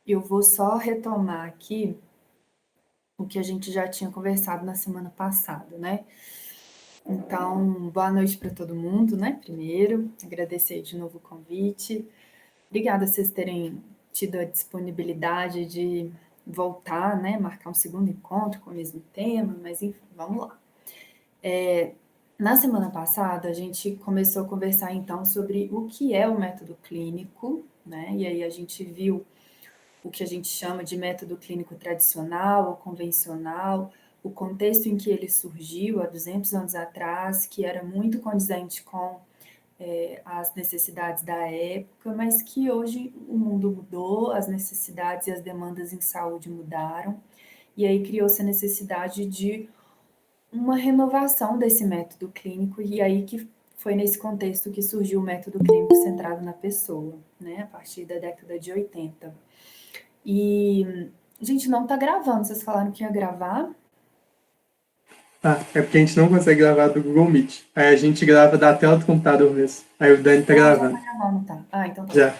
eu vou só retomar aqui o que a gente já tinha conversado na semana passada, né? Então, boa noite para todo mundo, né? Primeiro, agradecer de novo o convite. Obrigada a vocês terem tido a disponibilidade de voltar, né? Marcar um segundo encontro com o mesmo tema, mas enfim, vamos lá. Na semana passada, a gente começou a conversar então sobre o que é o método clínico, né? E aí a gente viu o que a gente chama de método clínico tradicional ou convencional, o contexto em que ele surgiu há 200 anos atrás, que era muito condizente com as necessidades da época, mas que hoje o mundo mudou, as necessidades e as demandas em saúde mudaram, e aí criou-se a necessidade de uma renovação desse método clínico, e aí que foi nesse contexto que surgiu o método clínico centrado na pessoa, né, a partir da década de 80. E, gente, não tá gravando, vocês falaram que ia gravar? Ah, é porque a gente não consegue gravar do Google Meet. Aí a gente grava da tela do computador mesmo. Aí o Dani tá Ah, já tá gravando. gravando, tá. Ah, então tá bom. Já.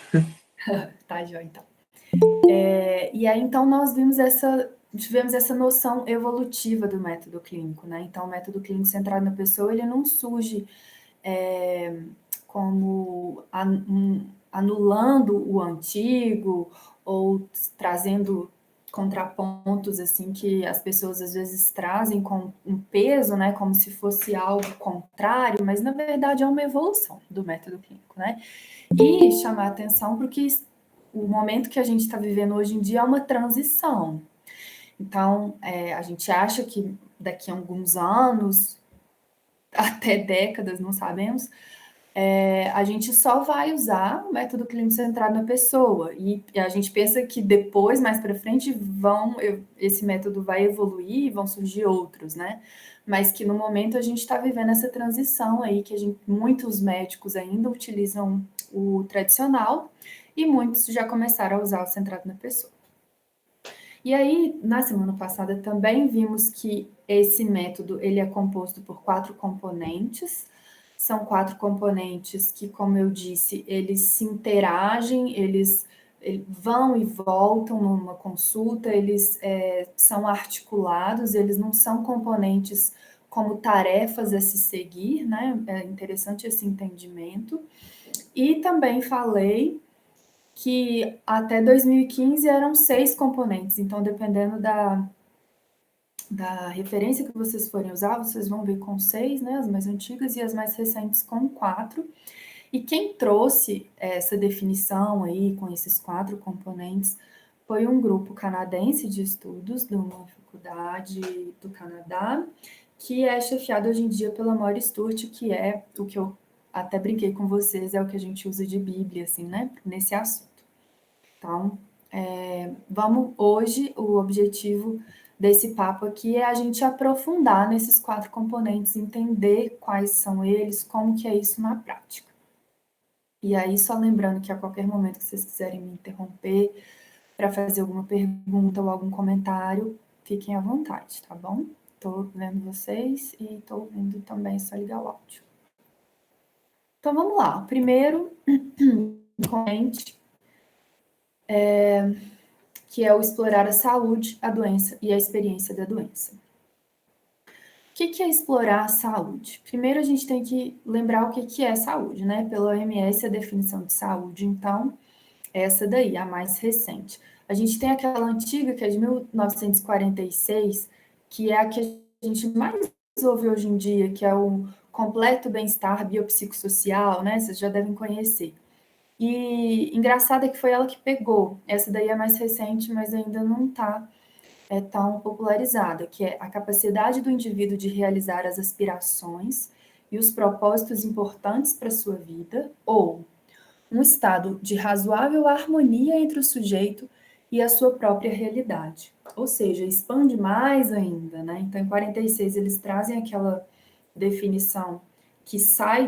Tá, já, então. E aí, então, tivemos essa noção evolutiva do método clínico, né? Então, o método clínico centrado na pessoa, ele não surge é, como anulando o antigo ou trazendo contrapontos assim que as pessoas às vezes trazem com um peso, né, como se fosse algo contrário, mas na verdade é uma evolução do método clínico, né? E chamar atenção porque o momento que a gente está vivendo hoje em dia é uma transição. Então, a gente acha que daqui a alguns anos, até décadas, não sabemos, a gente só vai usar o método clínico centrado na pessoa. E a gente pensa que depois, mais para frente, esse método vai evoluir e vão surgir outros, né? Mas que no momento a gente está vivendo essa transição aí, que muitos médicos ainda utilizam o tradicional e muitos já começaram a usar o centrado na pessoa. E aí, na semana passada, também vimos que esse método ele é composto por 4 componentes. São 4 componentes que, como eu disse, eles se interagem, eles vão e voltam numa consulta, eles são articulados, eles não são componentes como tarefas a se seguir, né? É interessante esse entendimento. E também falei que até 2015 eram 6 componentes, então dependendo da referência que vocês forem usar, vocês vão ver com 6, né, as mais antigas, e as mais recentes com 4. E quem trouxe essa definição aí, com esses 4 componentes, foi um grupo canadense de estudos de uma faculdade do Canadá, que é chefiado hoje em dia pela Maury Sturt, que é o que eu até brinquei com vocês, é o que a gente usa de Bíblia, assim, né, nesse assunto. Então, vamos hoje, o objetivo desse papo aqui é a gente aprofundar nesses 4 componentes, entender quais são eles, como que é isso na prática. E aí, só lembrando que a qualquer momento que vocês quiserem me interromper para fazer alguma pergunta ou algum comentário, fiquem à vontade, tá bom? Estou vendo vocês e estou ouvindo também, só ligar o áudio. Então, vamos lá. O primeiro componente que é o explorar a saúde, a doença e a experiência da doença. O que é explorar a saúde? Primeiro, a gente tem que lembrar o que é saúde, né? Pela OMS, a definição de saúde, então, é essa daí, a mais recente. A gente tem aquela antiga, que é de 1946, que é a que a gente mais ouve hoje em dia, que é o completo bem-estar biopsicossocial, né? Vocês já devem conhecer. E engraçado é que foi ela que pegou. Essa daí é mais recente, mas ainda não está tão popularizada, que é a capacidade do indivíduo de realizar as aspirações e os propósitos importantes para a sua vida, ou um estado de razoável harmonia entre o sujeito e a sua própria realidade. Ou seja, expande mais ainda, né? Então, em 46, eles trazem aquela definição que sai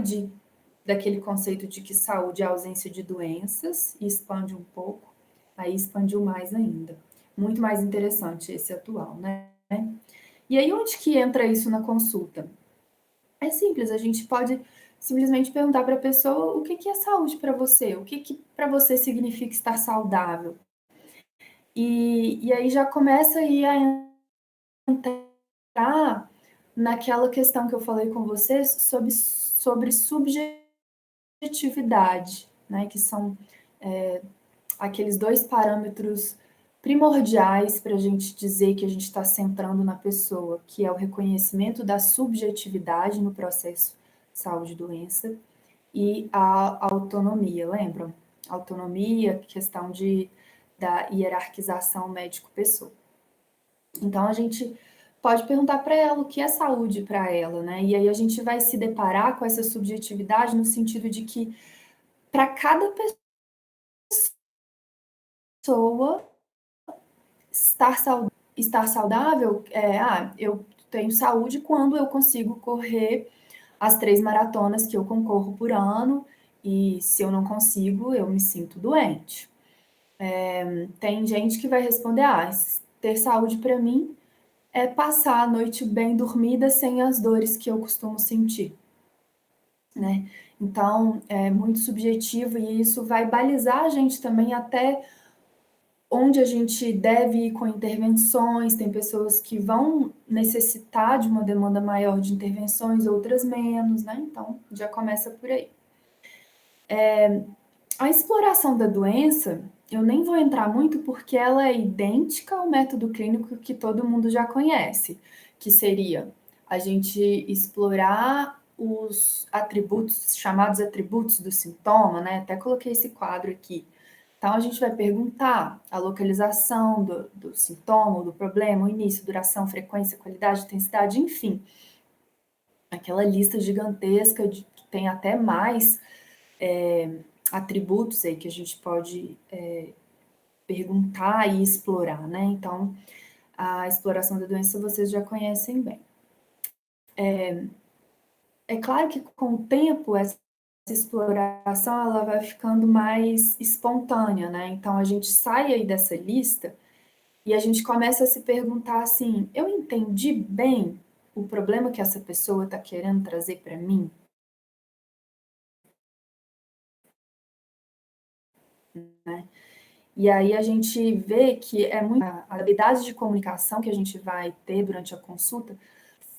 daquele conceito de que saúde é a ausência de doenças e expande um pouco, aí expandiu mais ainda. Muito mais interessante esse atual, né? E aí, onde que entra isso na consulta? É simples, a gente pode simplesmente perguntar para a pessoa o que é saúde para você, o que para você significa estar saudável. E aí já começa aí a entrar naquela questão que eu falei com vocês sobre subjetividade, né? Que são aqueles dois parâmetros primordiais para a gente dizer que a gente está centrando na pessoa, que é o reconhecimento da subjetividade no processo saúde e doença e a autonomia, lembram? Autonomia, questão da hierarquização médico-pessoa. Então a gente pode perguntar para ela o que é saúde para ela, né? E aí a gente vai se deparar com essa subjetividade no sentido de que para cada pessoa estar saudável eu tenho saúde quando eu consigo correr as 3 maratonas que eu concorro por ano, e se eu não consigo, eu me sinto doente. Tem gente que vai responder: ter saúde para mim é passar a noite bem dormida sem as dores que eu costumo sentir, né? Então, é muito subjetivo e isso vai balizar a gente também até onde a gente deve ir com intervenções. Tem pessoas que vão necessitar de uma demanda maior de intervenções, outras menos, né? Então, já começa por aí. A exploração da doença, eu nem vou entrar muito porque ela é idêntica ao método clínico que todo mundo já conhece, que seria a gente explorar os atributos, chamados atributos do sintoma, né? Até coloquei esse quadro aqui. Então, a gente vai perguntar a localização do sintoma, do problema, o início, duração, frequência, qualidade, intensidade, enfim. Aquela lista gigantesca que tem até mais atributos aí que a gente pode perguntar e explorar, né? Então, a exploração da doença vocês já conhecem bem. É claro que com o tempo essa exploração ela vai ficando mais espontânea, né? Então a gente sai aí dessa lista e a gente começa a se perguntar assim: eu entendi bem o problema que essa pessoa está querendo trazer para mim? Né? E aí a gente vê que a habilidade de comunicação que a gente vai ter durante a consulta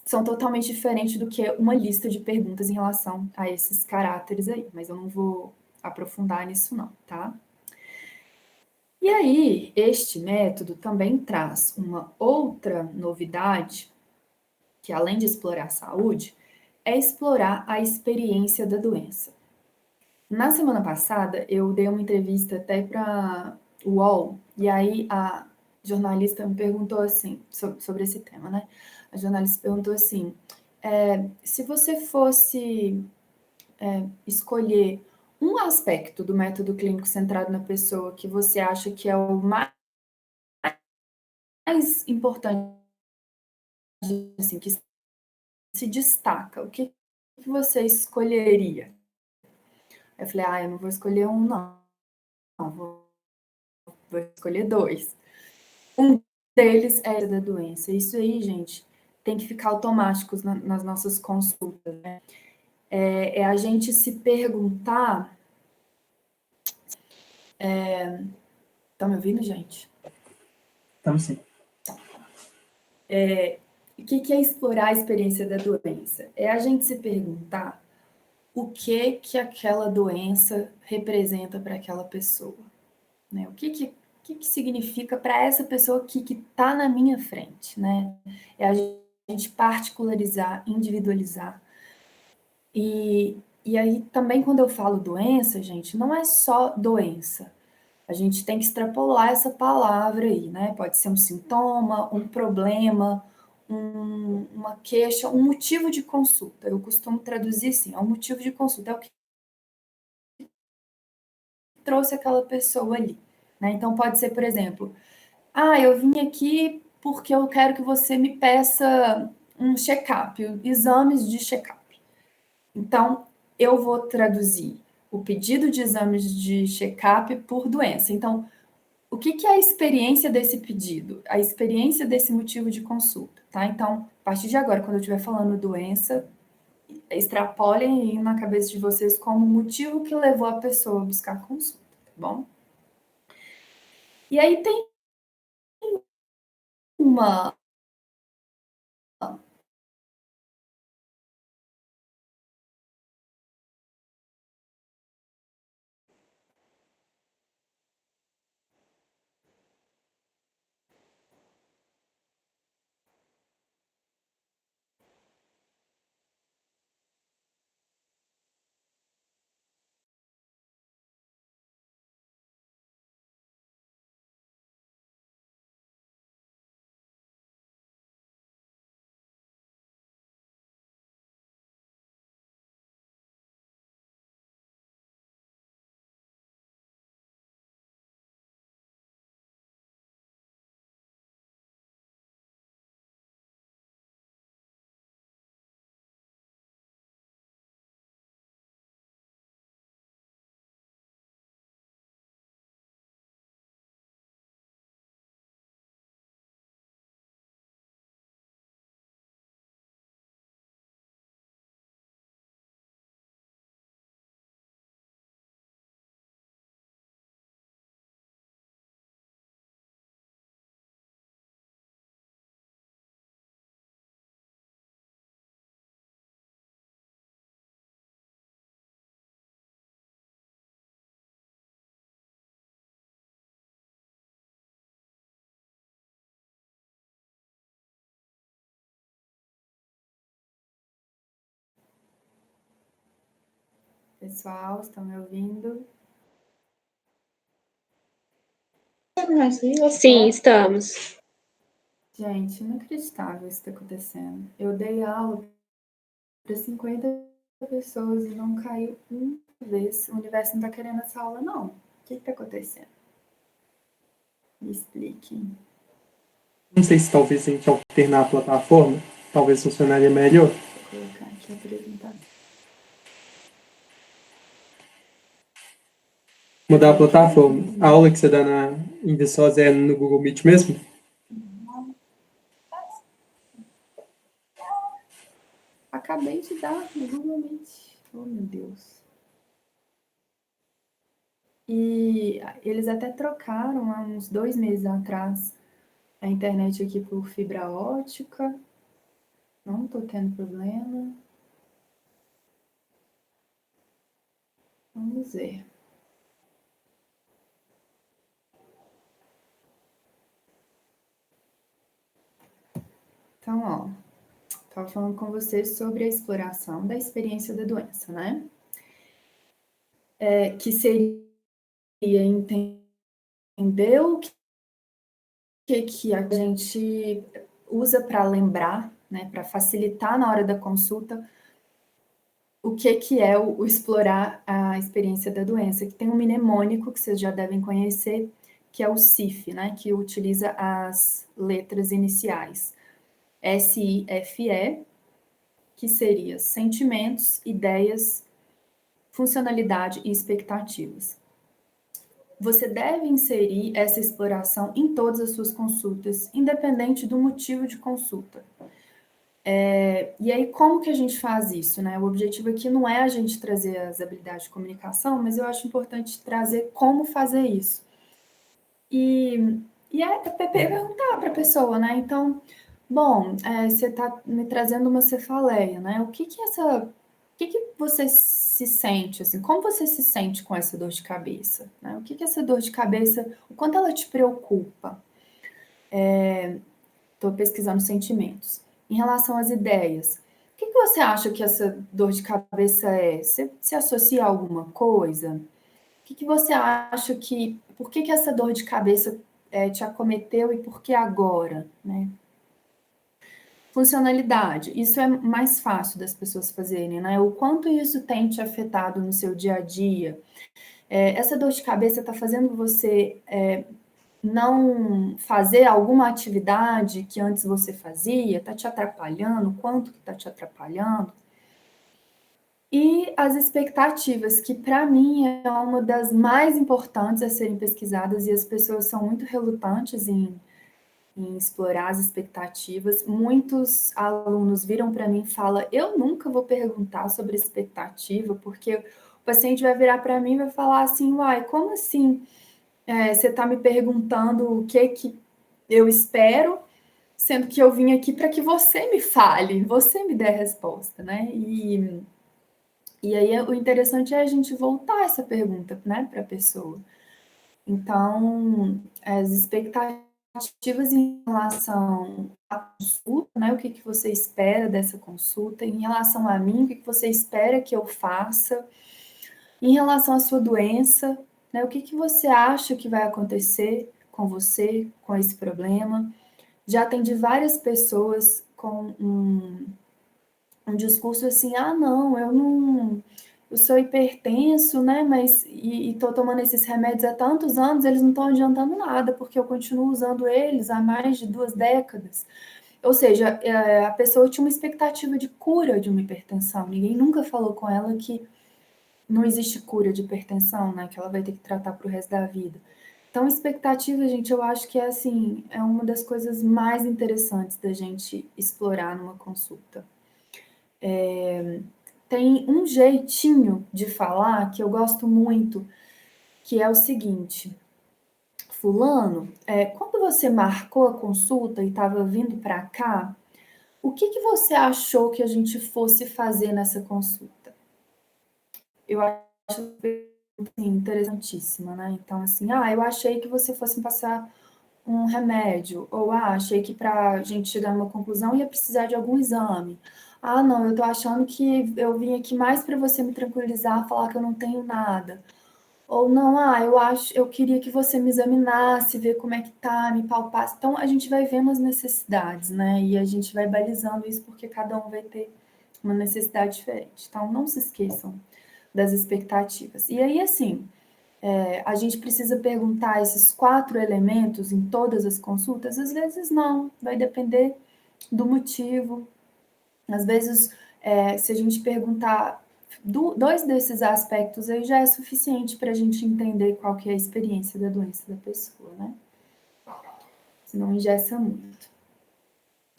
são totalmente diferentes do que uma lista de perguntas em relação a esses caráteres aí, mas eu não vou aprofundar nisso não, tá? E aí, este método também traz uma outra novidade, que além de explorar a saúde, é explorar a experiência da doença. Na semana passada, eu dei uma entrevista até para o UOL, e aí a jornalista me perguntou assim, sobre esse tema, né? A jornalista perguntou assim: se você fosse escolher um aspecto do método clínico centrado na pessoa que você acha que é o mais importante, assim, que se destaca, o que você escolheria? Eu falei: eu não vou escolher um, não, vou escolher dois. Um deles é da doença. Isso aí, gente, tem que ficar automático nas nossas consultas, né? É a gente se perguntar. Estão me ouvindo, gente? Estamos sim. O que é explorar a experiência da doença? É a gente se perguntar o que aquela doença representa para aquela pessoa, né? O que significa para essa pessoa que está na minha frente, né? É a gente particularizar, individualizar. E aí também quando eu falo doença, gente, não é só doença. A gente tem que extrapolar essa palavra aí, né? Pode ser um sintoma, um problema, uma queixa, um motivo de consulta. Eu costumo traduzir assim: é um motivo de consulta, é o que trouxe aquela pessoa ali, né? Então pode ser, por exemplo, eu vim aqui porque eu quero que você me peça um check-up, exames de check-up. Então, eu vou traduzir o pedido de exames de check-up por doença. Então, o que é a experiência desse pedido? A experiência desse motivo de consulta, tá? Então, a partir de agora, quando eu estiver falando doença, extrapolem aí na cabeça de vocês como motivo que levou a pessoa a buscar consulta, tá bom? E aí tem uma pessoal, estão me ouvindo? Sim, estamos. Gente, inacreditável isso que está acontecendo. Eu dei aula para 50 pessoas e não caiu uma vez. O universo não está querendo essa aula, não. O que está acontecendo? Me expliquem. Não sei se talvez a gente alternar a plataforma, talvez funcionaria melhor. Vou colocar aqui a apresentação. Mudar a plataforma. A aula que você dá em Viçosa é no Google Meet mesmo? Acabei de dar no Google Meet. Oh, meu Deus. E eles até trocaram há uns 2 meses atrás a internet aqui por fibra ótica. Não estou tendo problema. Vamos ver. Então, ó, estava falando com vocês sobre a exploração da experiência da doença, né? Que seria entender o que a gente usa para lembrar, né, para facilitar na hora da consulta, o que é o explorar a experiência da doença, que tem um mnemônico que vocês já devem conhecer, que é o CIF, né, que utiliza as letras iniciais. SIFE, que seria sentimentos, ideias, funcionalidade e expectativas. Você deve inserir essa exploração em todas as suas consultas, independente do motivo de consulta. E aí, como que a gente faz isso, né? O objetivo aqui não é a gente trazer as habilidades de comunicação, mas eu acho importante trazer como fazer isso. E é perguntar para a pessoa, né? Então, bom, você está me trazendo uma cefaleia, né? O que você se sente, assim? Como você se sente com essa dor de cabeça, né? O que essa dor de cabeça, o quanto ela te preocupa? Estou pesquisando sentimentos. Em relação às ideias, o que você acha que essa dor de cabeça é? Você se associa a alguma coisa? O que você acha que... Por que essa dor de cabeça te acometeu e por que agora, né? Funcionalidade, isso é mais fácil das pessoas fazerem, né? O quanto isso tem te afetado no seu dia a dia. Essa dor de cabeça está fazendo você não fazer alguma atividade que antes você fazia? Está te atrapalhando? Quanto que está te atrapalhando? E as expectativas, que para mim é uma das mais importantes a serem pesquisadas e as pessoas são muito relutantes em explorar as expectativas. Muitos alunos viram para mim e falam: eu nunca vou perguntar sobre expectativa, porque o paciente vai virar para mim e vai falar assim: uai, como assim você está me perguntando o que eu espero, sendo que eu vim aqui para que você me fale, você me dê a resposta, né? E aí o interessante é a gente voltar essa pergunta, né, para a pessoa. Então, as expectativas em relação à consulta, né, o que que você espera dessa consulta, em relação a mim, o que que você espera que eu faça, em relação à sua doença, né, o que que você acha que vai acontecer com você, com esse problema. Já atendi várias pessoas com um discurso assim, ah, não, eu sou hipertenso, né, mas e tô tomando esses remédios há tantos anos, eles não estão adiantando nada, porque eu continuo usando eles há mais de 2 décadas. Ou seja, a pessoa tinha uma expectativa de cura de uma hipertensão, ninguém nunca falou com ela que não existe cura de hipertensão, né, que ela vai ter que tratar para o resto da vida. Então, expectativa, gente, eu acho que é assim, é uma das coisas mais interessantes da gente explorar numa consulta. Tem um jeitinho de falar que eu gosto muito, que é o seguinte: fulano, quando você marcou a consulta e estava vindo para cá, o que que você achou que a gente fosse fazer nessa consulta? Eu acho assim, interessantíssima, né? Então, assim, eu achei que você fosse me passar um remédio, ou achei que para a gente chegar numa conclusão ia precisar de algum exame. Ah, não, eu tô achando que eu vim aqui mais para você me tranquilizar, falar que eu não tenho nada. Ou não, eu queria que você me examinasse, ver como é que tá, me palpasse. Então a gente vai vendo as necessidades, né? E a gente vai balizando isso porque cada um vai ter uma necessidade diferente. Então não se esqueçam das expectativas. E aí, assim, a gente precisa perguntar esses 4 elementos em todas as consultas? Às vezes não, vai depender do motivo. Às vezes, se a gente perguntar 2 desses aspectos aí já é suficiente para a gente entender qual que é a experiência da doença da pessoa, né? Senão engessa muito.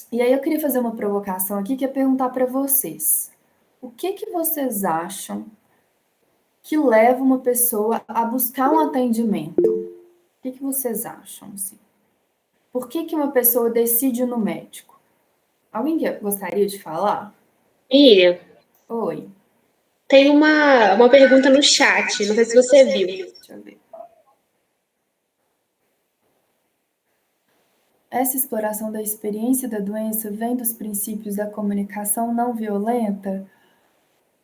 E aí eu queria fazer uma provocação aqui, que é perguntar para vocês. O que que vocês acham que leva uma pessoa a buscar um atendimento? O que que vocês acham, assim? Por que que uma pessoa decide ir no médico? Alguém gostaria de falar? Miriam, Oi, tem uma pergunta no chat, não sei se você viu. deixa eu ver. Essa exploração da experiência da doença vem dos princípios da comunicação não violenta?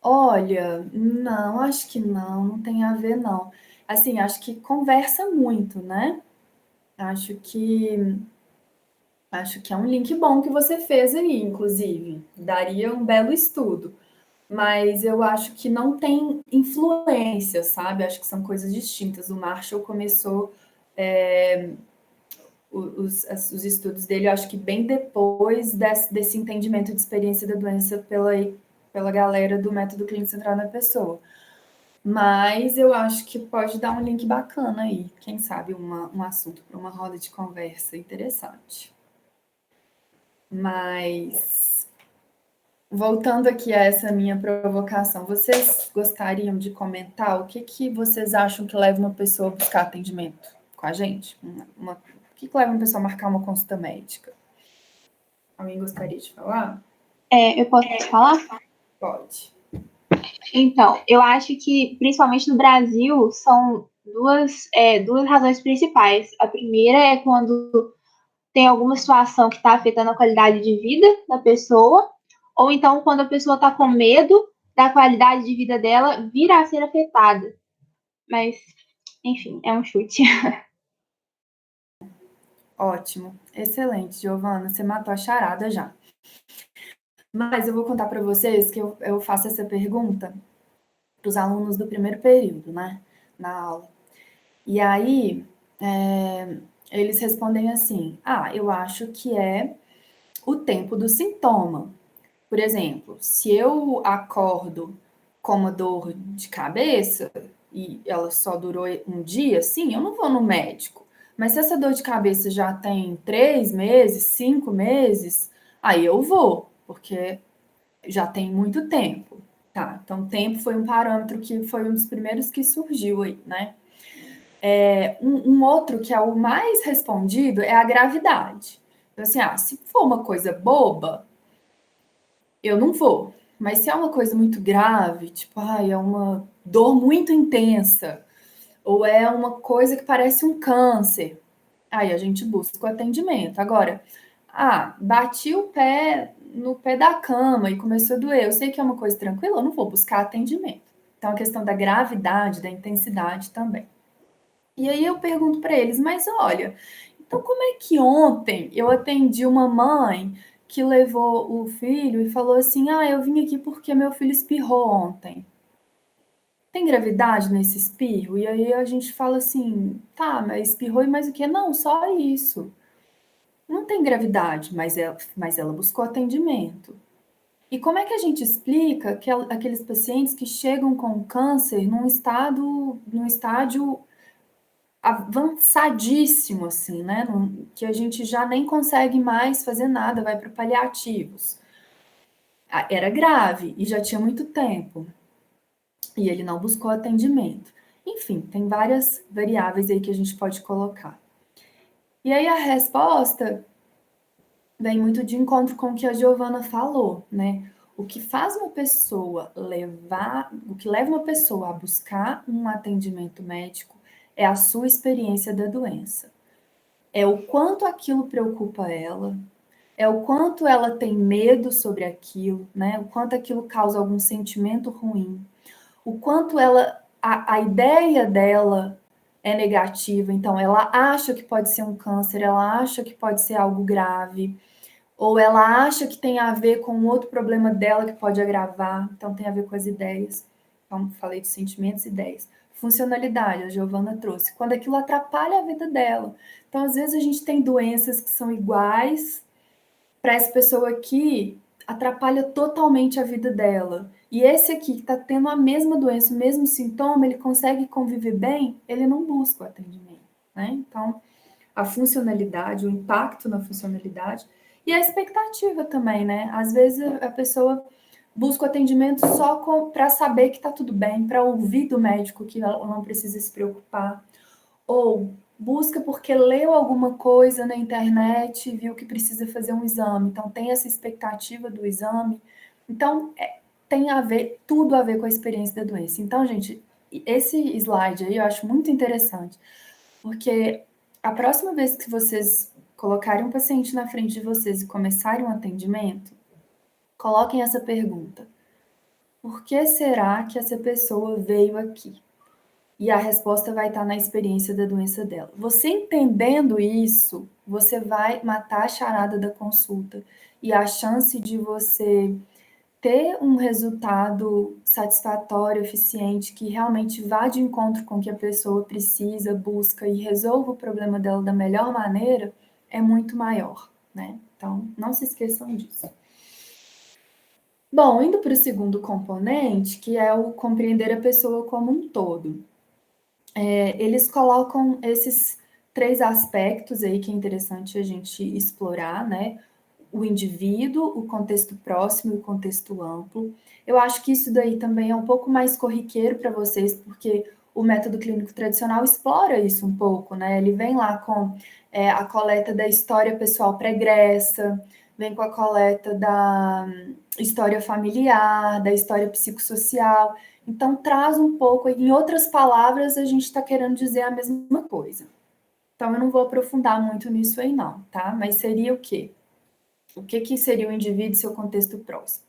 Olha, não, acho que não tem a ver, não. Assim, acho que conversa muito, né? Acho que acho que é um link bom que você fez aí, inclusive. Daria um belo estudo. Mas eu acho que não tem influência, sabe? Acho que são coisas distintas. O Marshall começou os estudos dele, eu acho que bem depois desse entendimento de experiência da doença pela galera do método clínico centrado na pessoa. Mas eu acho que pode dar um link bacana aí, quem sabe um assunto para uma roda de conversa interessante. Mas voltando aqui a essa minha provocação, vocês gostariam de comentar o que que vocês acham que leva uma pessoa a buscar atendimento com a gente? O que que leva uma pessoa a marcar uma consulta médica? Alguém gostaria de falar? Eu posso falar? Pode. Então, eu acho que, principalmente no Brasil, são duas razões principais. A primeira é quando tem alguma situação que está afetando a qualidade de vida da pessoa, ou então quando a pessoa está com medo da qualidade de vida dela vir a ser afetada. Mas, enfim, é um chute. Ótimo. Excelente, Giovana. Você matou a charada já. Mas eu vou contar para vocês que eu faço essa pergunta para os alunos do primeiro período, né? Na aula. E aí, eles respondem assim: eu acho que é o tempo do sintoma. Por exemplo, se eu acordo com uma dor de cabeça e ela só durou um dia, sim, eu não vou no médico. Mas se essa dor de cabeça já tem 3 meses, 5 meses, aí eu vou, porque já tem muito tempo. Tá, então tempo foi um parâmetro que foi um dos primeiros que surgiu aí, né? Um outro que é o mais respondido é a gravidade. Então, assim, se for uma coisa boba, eu não vou. Mas se é uma coisa muito grave, tipo, é uma dor muito intensa, ou é uma coisa que parece um câncer, aí a gente busca o atendimento. Agora, bati o pé no pé da cama e começou a doer. Eu sei que é uma coisa tranquila, eu não vou buscar atendimento. Então, a questão da gravidade, da intensidade também. E aí eu pergunto para eles, mas olha, então como é que ontem eu atendi uma mãe que levou o filho e falou assim: eu vim aqui porque meu filho espirrou ontem. Tem gravidade nesse espirro? E aí a gente fala assim: tá, mas espirrou e mais o quê? Não, só isso. Não tem gravidade, mas ela buscou atendimento. E como é que a gente explica que aqueles pacientes que chegam com câncer num estágio avançadíssimo, assim, né? Que a gente já nem consegue mais fazer nada, vai para paliativos. Era grave e já tinha muito tempo. E ele não buscou atendimento. Enfim, tem várias variáveis aí que a gente pode colocar. E aí a resposta vem muito de encontro com o que a Giovana falou, né? O que leva uma pessoa a buscar um atendimento médico é a sua experiência da doença. É o quanto aquilo preocupa ela, é o quanto ela tem medo sobre aquilo, né? O quanto aquilo causa algum sentimento ruim, o quanto a ideia dela é negativa, então ela acha que pode ser um câncer, ela acha que pode ser algo grave, ou ela acha que tem a ver com outro problema dela que pode agravar, então tem a ver com as ideias. Então, falei de sentimentos e ideias. Funcionalidade, a Giovana trouxe, quando aquilo atrapalha a vida dela. Então, às vezes, a gente tem doenças que são iguais, para essa pessoa aqui, atrapalha totalmente a vida dela. E esse aqui, que está tendo a mesma doença, o mesmo sintoma, ele consegue conviver bem, ele não busca o atendimento, né? Então, a funcionalidade, o impacto na funcionalidade e a expectativa também, né? Às vezes a pessoa busca o atendimento só para saber que está tudo bem, para ouvir do médico que ela não precisa se preocupar, ou busca porque leu alguma coisa na internet e viu que precisa fazer um exame, então tem essa expectativa do exame. Então, tem tudo a ver com a experiência da doença. Então, gente, esse slide aí eu acho muito interessante, porque a próxima vez que vocês colocarem um paciente na frente de vocês e começarem um atendimento, coloquem essa pergunta: por que será que essa pessoa veio aqui? E a resposta vai estar na experiência da doença dela. Você entendendo isso, você vai matar a charada da consulta e a chance de você ter um resultado satisfatório, eficiente, que realmente vá de encontro com o que a pessoa precisa, busca e resolva o problema dela da melhor maneira, é muito maior, né? Então, não se esqueçam disso. Bom, indo para o segundo componente, que é o compreender a pessoa como um todo. Eles colocam esses 3 aspectos aí que é interessante a gente explorar, né? O indivíduo, o contexto próximo e o contexto amplo. Eu acho que isso daí também é um pouco mais corriqueiro para vocês, porque o método clínico tradicional explora isso um pouco, né? Ele vem lá com a coleta da história pessoal pregressa, vem com a coleta da história familiar, da história psicossocial. Então, traz um pouco, em outras palavras, a gente está querendo dizer a mesma coisa. Então, eu não vou aprofundar muito nisso aí, não, tá? Mas seria o quê? O que seria o indivíduo e seu contexto próximo?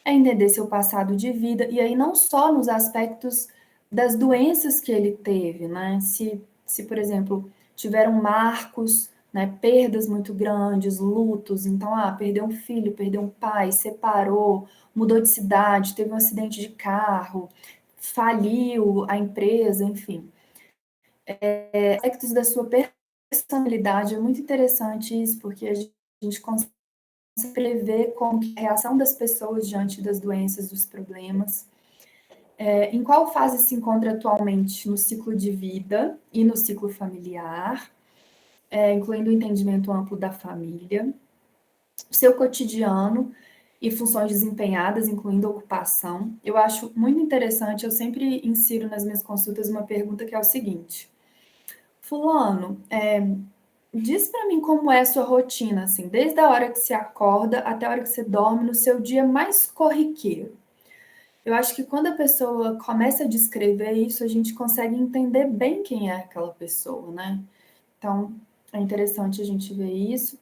É entender seu passado de vida, e aí não só nos aspectos das doenças que ele teve, né? Se por exemplo, tiveram marcos, né, perdas muito grandes, lutos, então, perdeu um filho, perdeu um pai, separou, mudou de cidade, teve um acidente de carro, faliu a empresa, enfim. Aspectos da sua personalidade, é muito interessante isso, porque a gente consegue prever como que é a reação das pessoas diante das doenças, dos problemas. Em qual fase se encontra atualmente no ciclo de vida e no ciclo familiar, incluindo o entendimento amplo da família, o seu cotidiano e funções desempenhadas, incluindo ocupação. Eu acho muito interessante, eu sempre insiro nas minhas consultas uma pergunta que é o seguinte: fulano, diz para mim como é a sua rotina, assim, desde a hora que você acorda até a hora que você dorme, no seu dia mais corriqueiro. Eu acho que quando a pessoa começa a descrever isso, a gente consegue entender bem quem é aquela pessoa, né? Então, é interessante a gente ver isso.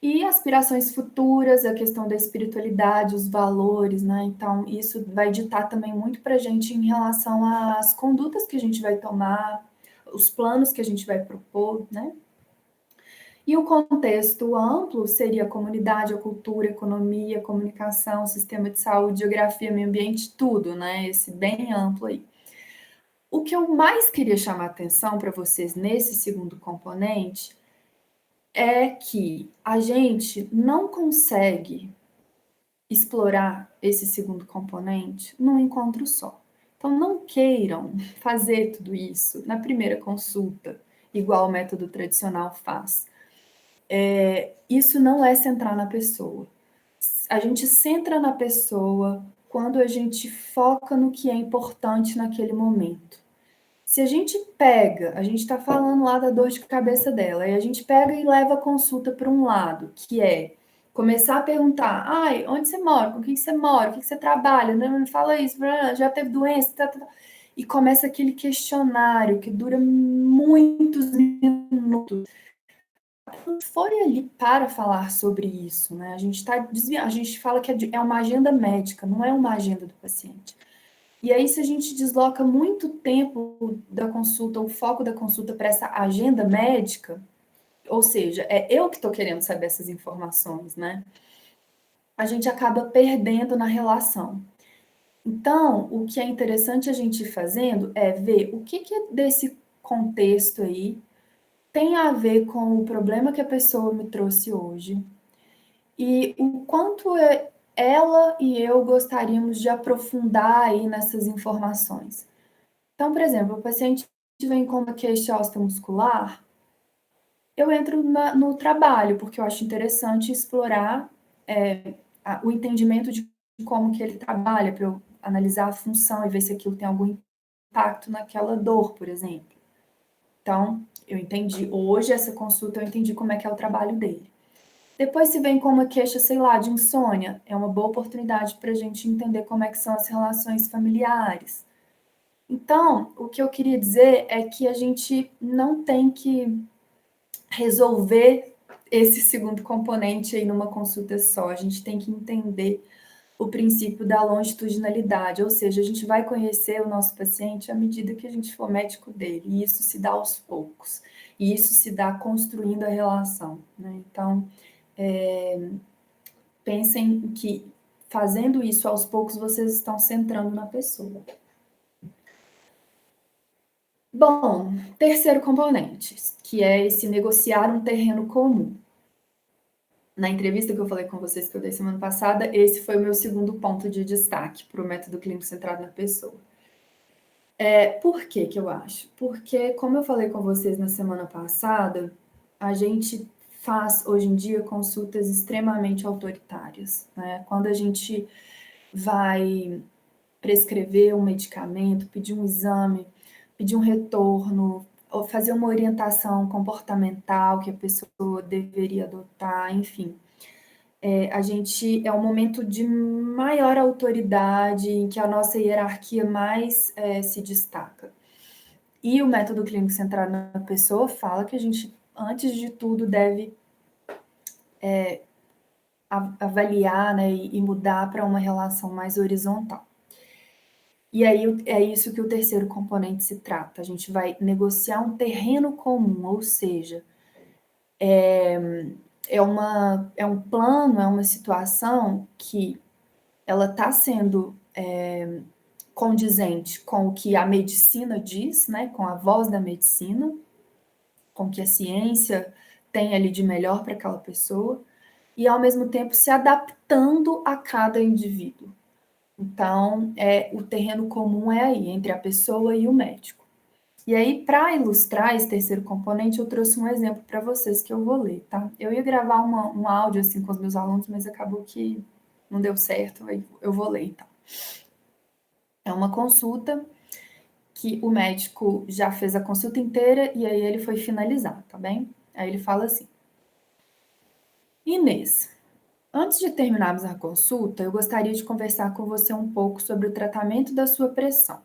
E aspirações futuras, a questão da espiritualidade, os valores, né? Então, isso vai ditar também muito para a gente em relação às condutas que a gente vai tomar, os planos que a gente vai propor, né? E o contexto amplo seria a comunidade, a cultura, a economia, a comunicação, sistema de saúde, geografia, meio ambiente, tudo, né? Esse bem amplo aí. O que eu mais queria chamar atenção para vocês nesse segundo componente é que a gente não consegue explorar esse segundo componente num encontro só. Então, não queiram fazer tudo isso na primeira consulta, igual o método tradicional faz. Isso não é centrar na pessoa. A gente centra na pessoa quando a gente foca no que é importante naquele momento. Se a gente pega, a gente está falando lá da dor de cabeça dela, e a gente pega e leva a consulta para um lado, que é começar a perguntar: ai, onde você mora? Com quem você mora? O que você trabalha? Não fala isso, já teve doença? E começa aquele questionário que dura muitos minutos. Foi ali para falar sobre isso, né? A gente está desviando, a gente fala que é uma agenda médica, não é uma agenda do paciente. E aí, se a gente desloca muito tempo da consulta, o foco da consulta para essa agenda médica, ou seja, é eu que estou querendo saber essas informações, né? A gente acaba perdendo na relação. Então, o que é interessante a gente ir fazendo é ver o que desse contexto aí tem a ver com o problema que a pessoa me trouxe hoje e o quanto ela e eu gostaríamos de aprofundar aí nessas informações. Então, por exemplo, o paciente vem com uma queixa osteomuscular, eu entro no trabalho, porque eu acho interessante explorar o entendimento de como que ele trabalha, para eu analisar a função e ver se aquilo tem algum impacto naquela dor, por exemplo. Então, eu entendi, hoje essa consulta eu entendi como é que é o trabalho dele. Depois se vem com uma queixa, sei lá, de insônia, é uma boa oportunidade para a gente entender como é que são as relações familiares. Então, o que eu queria dizer é que a gente não tem que resolver esse segundo componente aí numa consulta só. A gente tem que entender o princípio da longitudinalidade, ou seja, a gente vai conhecer o nosso paciente à medida que a gente for médico dele, e isso se dá aos poucos, e isso se dá construindo a relação, né? Então, pensem que fazendo isso aos poucos, vocês estão centrando na pessoa. Bom, terceiro componente, que é esse negociar um terreno comum. Na entrevista que eu falei com vocês que eu dei semana passada, esse foi o meu segundo ponto de destaque para o método clínico centrado na pessoa. Por que que eu acho? Porque, como eu falei com vocês na semana passada, a gente faz hoje em dia consultas extremamente autoritárias, né? Quando a gente vai prescrever um medicamento, pedir um exame, pedir um retorno, ou fazer uma orientação comportamental que a pessoa deveria adotar, enfim. A gente é um momento de maior autoridade, em que a nossa hierarquia mais se destaca. E o método clínico centrado na pessoa fala que a gente, antes de tudo, deve avaliar, né, e mudar para uma relação mais horizontal. E aí é isso que o terceiro componente se trata. A gente vai negociar um terreno comum, ou seja, é um plano, é uma situação que ela está sendo condizente com o que a medicina diz, né, com a voz da medicina, com o que a ciência tem ali de melhor para aquela pessoa, e ao mesmo tempo se adaptando a cada indivíduo. Então, o terreno comum é aí, entre a pessoa e o médico. E aí, para ilustrar esse terceiro componente, eu trouxe um exemplo para vocês que eu vou ler, tá? Eu ia gravar um áudio assim com os meus alunos, mas acabou que não deu certo, aí eu vou ler então. É uma consulta que o médico já fez a consulta inteira e aí ele foi finalizar, tá bem? Aí ele fala assim: Inês, antes de terminarmos a consulta, eu gostaria de conversar com você um pouco sobre o tratamento da sua pressão.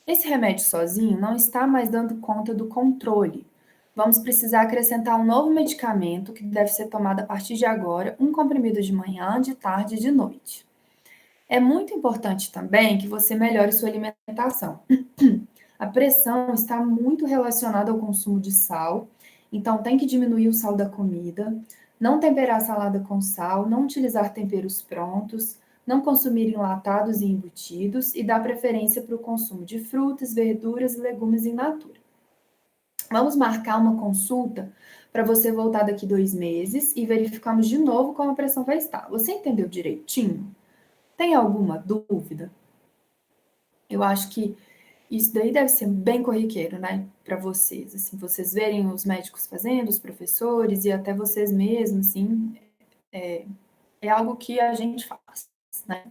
Esse remédio sozinho não está mais dando conta do controle. Vamos precisar acrescentar um novo medicamento que deve ser tomado a partir de agora, um comprimido de manhã, de tarde e de noite. É muito importante também que você melhore sua alimentação. A pressão está muito relacionada ao consumo de sal, então tem que diminuir o sal da comida, não temperar a salada com sal, não utilizar temperos prontos, não consumir enlatados e embutidos e dar preferência para o consumo de frutas, verduras e legumes in natura. Vamos marcar uma consulta para você voltar daqui 2 meses e verificamos de novo como a pressão vai estar. Você entendeu direitinho? Tem alguma dúvida? Eu acho que isso daí deve ser bem corriqueiro, né, para vocês, assim, vocês verem os médicos fazendo, os professores e até vocês mesmos, assim, é algo que a gente faz, né?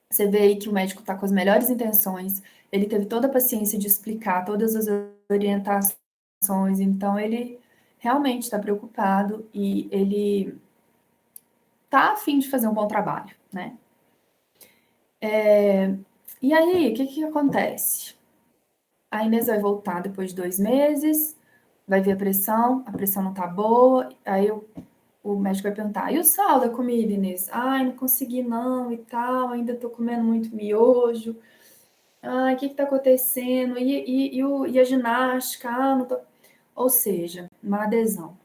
Você vê aí que o médico está com as melhores intenções, ele teve toda a paciência de explicar todas as orientações, então ele realmente está preocupado e ele tá a fim de fazer um bom trabalho, né? E aí, o que acontece? A Inês vai voltar depois de 2 meses, vai ver a pressão não tá boa, aí o médico vai perguntar, e o sal da comida, Inês? Ai, não consegui não e tal, ainda tô comendo muito miojo. Ai, o que tá acontecendo? E a ginástica? Ah, não tô... Ou seja, uma adesão.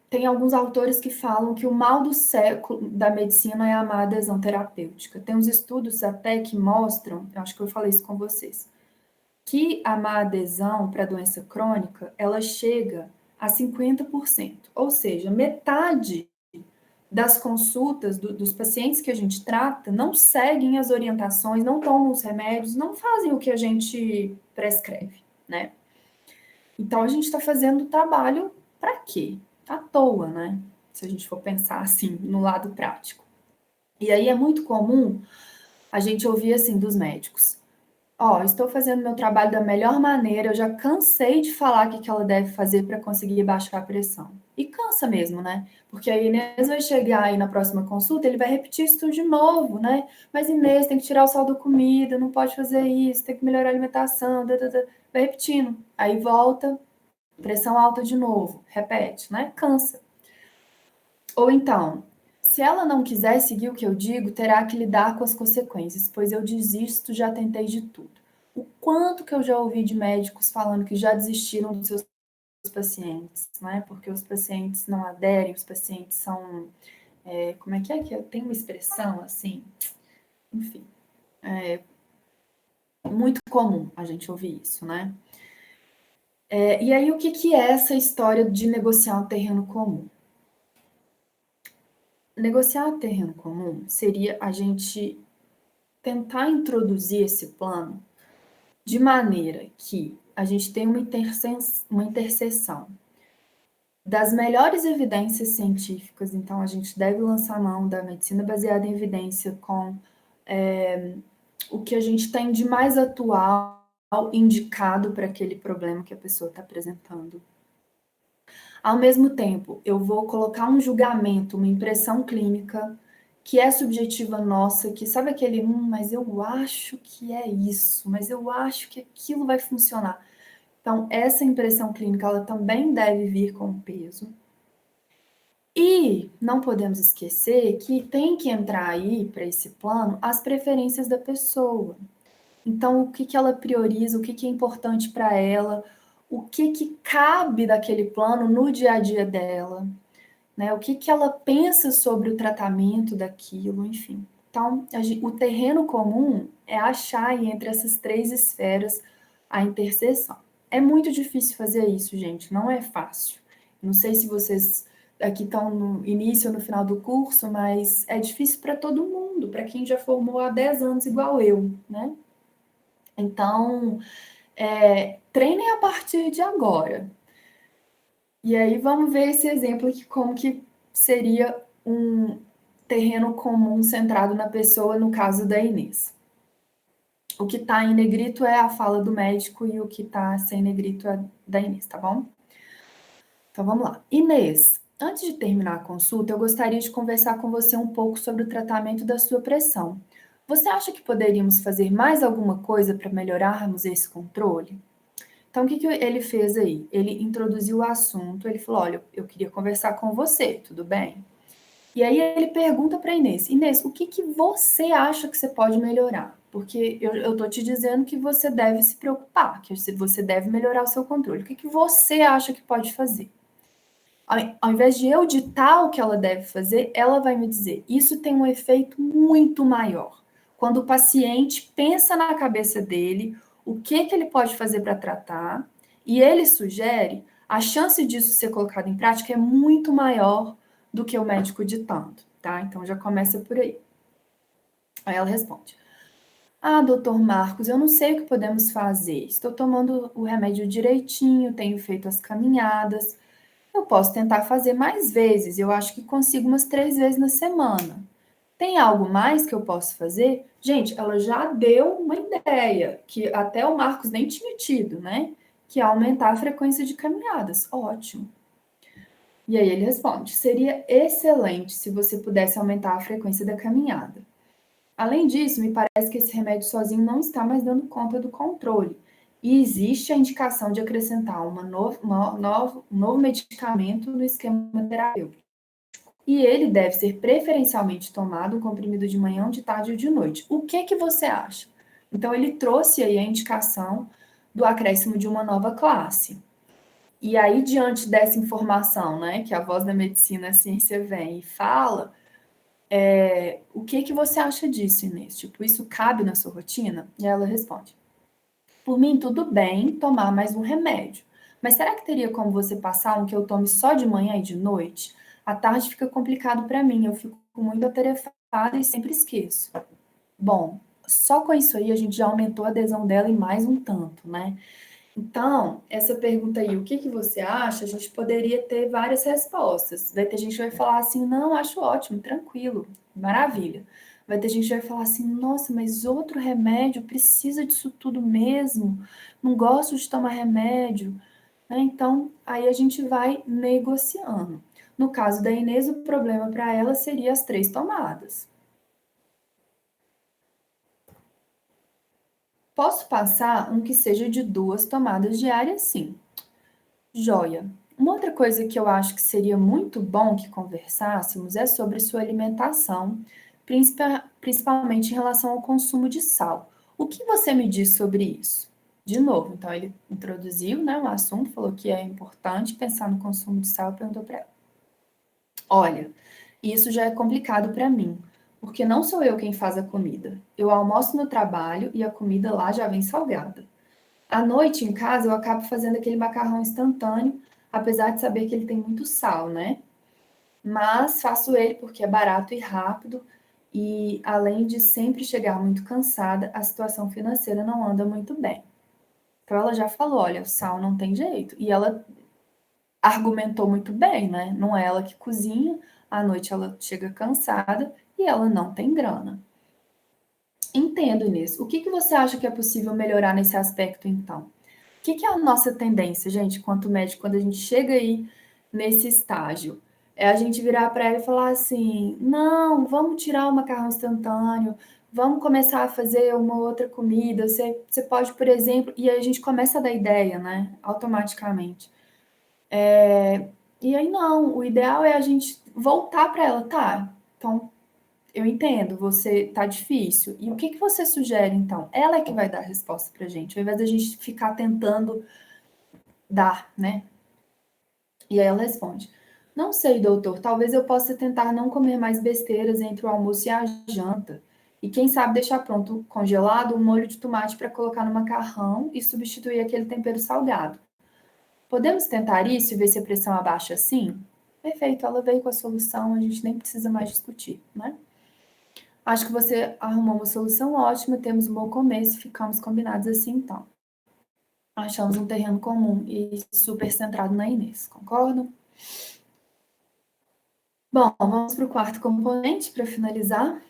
Tem alguns autores que falam que o mal do século da medicina é a má adesão terapêutica. Tem uns estudos até que mostram, eu acho que eu falei isso com vocês, que a má adesão para a doença crônica, ela chega a 50%. Ou seja, metade das consultas dos pacientes que a gente trata não seguem as orientações, não tomam os remédios, não fazem o que a gente prescreve, né? Então, a gente está fazendo o trabalho para quê? À toa, né? Se a gente for pensar assim, no lado prático. E aí é muito comum a gente ouvir assim dos médicos: Ó, estou fazendo meu trabalho da melhor maneira, eu já cansei de falar o que ela deve fazer para conseguir baixar a pressão. E cansa mesmo, né? Porque a Inês vai chegar aí na próxima consulta, ele vai repetir isso tudo de novo, né? Mas Inês, tem que tirar o sal da comida, não pode fazer isso, tem que melhorar a alimentação, vai repetindo. Aí volta, pressão alta de novo, repete, né? Cansa. Ou então, se ela não quiser seguir o que eu digo, terá que lidar com as consequências, pois eu desisto, já tentei de tudo. O quanto que eu já ouvi de médicos falando que já desistiram dos seus pacientes, né? Porque os pacientes não aderem, os pacientes são. Como é que tem uma expressão assim? Enfim, é muito comum a gente ouvir isso, né? E aí, o que é essa história de negociar um terreno comum? Negociar um terreno comum seria a gente tentar introduzir esse plano de maneira que a gente tenha uma interseção das melhores evidências científicas, então a gente deve lançar mão da medicina baseada em evidência com o que a gente tem de mais atual indicado para aquele problema que a pessoa está apresentando. Ao mesmo tempo, eu vou colocar um julgamento, uma impressão clínica que é subjetiva nossa, que sabe aquele, mas eu acho que é isso, mas eu acho que aquilo vai funcionar. Então, essa impressão clínica, ela também deve vir com peso. E não podemos esquecer que tem que entrar aí, para esse plano, as preferências da pessoa. Então, o que ela prioriza, o que é importante para ela, o que cabe daquele plano no dia a dia dela, né? O que ela pensa sobre o tratamento daquilo, enfim. Então, o terreno comum é achar aí entre essas 3 esferas a interseção. É muito difícil fazer isso, gente, não é fácil. Não sei se vocês aqui estão no início ou no final do curso, mas é difícil para todo mundo, para quem já formou há 10 anos igual eu, né? Então, treinem a partir de agora. E aí vamos ver esse exemplo aqui, como que seria um terreno comum centrado na pessoa, no caso da Inês. O que está em negrito é a fala do médico e o que está sem negrito é da Inês, tá bom? Então vamos lá. Inês, antes de terminar a consulta, eu gostaria de conversar com você um pouco sobre o tratamento da sua pressão. Você acha que poderíamos fazer mais alguma coisa para melhorarmos esse controle? Então, o que ele fez aí? Ele introduziu o assunto, ele falou: olha, eu queria conversar com você, tudo bem? E aí ele pergunta para Inês: Inês, o que você acha que você pode melhorar? Porque eu tô te dizendo que você deve se preocupar, que você deve melhorar o seu controle. O que você acha que pode fazer? Ao invés de eu ditar o que ela deve fazer, ela vai me dizer. Isso tem um efeito muito maior. Quando o paciente pensa na cabeça dele, o que ele pode fazer para tratar, e ele sugere, a chance disso ser colocado em prática é muito maior do que o médico ditando, tá? Então já começa por aí. Aí ela responde: ah, doutor Marcos, eu não sei o que podemos fazer. Estou tomando o remédio direitinho, tenho feito as caminhadas. Eu posso tentar fazer mais vezes. Eu acho que consigo umas 3 vezes na semana. Tem algo mais que eu posso fazer? Gente, ela já deu uma ideia que até o Marcos nem tinha tido, né? Que é aumentar a frequência de caminhadas. Ótimo. E aí ele responde: seria excelente se você pudesse aumentar a frequência da caminhada. Além disso, me parece que esse remédio sozinho não está mais dando conta do controle. E existe a indicação de acrescentar um novo medicamento no esquema terapêutico. E ele deve ser preferencialmente tomado um comprimido de manhã, de tarde ou de noite. O que você acha? Então, ele trouxe aí a indicação do acréscimo de uma nova classe. E aí, diante dessa informação, né, que a voz da medicina, a ciência vem e fala, o que você acha disso, Inês? Tipo, isso cabe na sua rotina? E ela responde: por mim, tudo bem tomar mais um remédio. Mas será que teria como você passar um que eu tome só de manhã e de noite? À tarde fica complicado para mim, eu fico muito atarefada e sempre esqueço. Bom, só com isso aí a gente já aumentou a adesão dela em mais um tanto, né? Então, essa pergunta aí, o que você acha? A gente poderia ter várias respostas. Vai ter gente que vai falar assim: não, acho ótimo, tranquilo, maravilha. Vai ter gente que vai falar assim: nossa, mas outro remédio precisa disso tudo mesmo? Não gosto de tomar remédio. Né? Então, aí a gente vai negociando. No caso da Inês, o problema para ela seria as 3 tomadas. Posso passar um que seja de 2 tomadas diárias, sim. Joia. Uma outra coisa que eu acho que seria muito bom que conversássemos é sobre sua alimentação, principalmente em relação ao consumo de sal. O que você me diz sobre isso? De novo, então ele introduziu, né, o assunto, falou que é importante pensar no consumo de sal e perguntou para ela: olha, isso já é complicado para mim, porque não sou eu quem faz a comida. Eu almoço no trabalho e a comida lá já vem salgada. À noite, em casa, eu acabo fazendo aquele macarrão instantâneo, apesar de saber que ele tem muito sal, né? Mas faço ele porque é barato e rápido, e além de sempre chegar muito cansada, a situação financeira não anda muito bem. Então ela já falou, olha, sal não tem jeito. E ela argumentou muito bem, né? Não é ela que cozinha, à noite ela chega cansada e ela não tem grana. Entendo, Inês. O que você acha que é possível melhorar nesse aspecto, então? O que é a nossa tendência, gente, quanto médico, quando a gente chega aí nesse estágio? É a gente virar para ela e falar assim: não, vamos tirar o macarrão instantâneo, vamos começar a fazer uma outra comida. Você pode, por exemplo, e aí a gente começa a dar ideia, né? Automaticamente. E aí, não, o ideal é a gente voltar para ela, tá? Então, eu entendo, você tá difícil. E o que você sugere, então? Ela é que vai dar a resposta pra gente, ao invés da gente ficar tentando dar, né? E aí ela responde: não sei, doutor, talvez eu possa tentar não comer mais besteiras entre o almoço e a janta. E quem sabe deixar pronto, congelado, um molho de tomate para colocar no macarrão e substituir aquele tempero salgado. Podemos tentar isso e ver se a pressão abaixa assim? Perfeito, ela veio com a solução, a gente nem precisa mais discutir, né? Acho que você arrumou uma solução ótima, temos um bom começo, ficamos combinados assim então. Achamos um terreno comum e super centrado na Inês, concordam? Bom, vamos para o quarto componente para finalizar.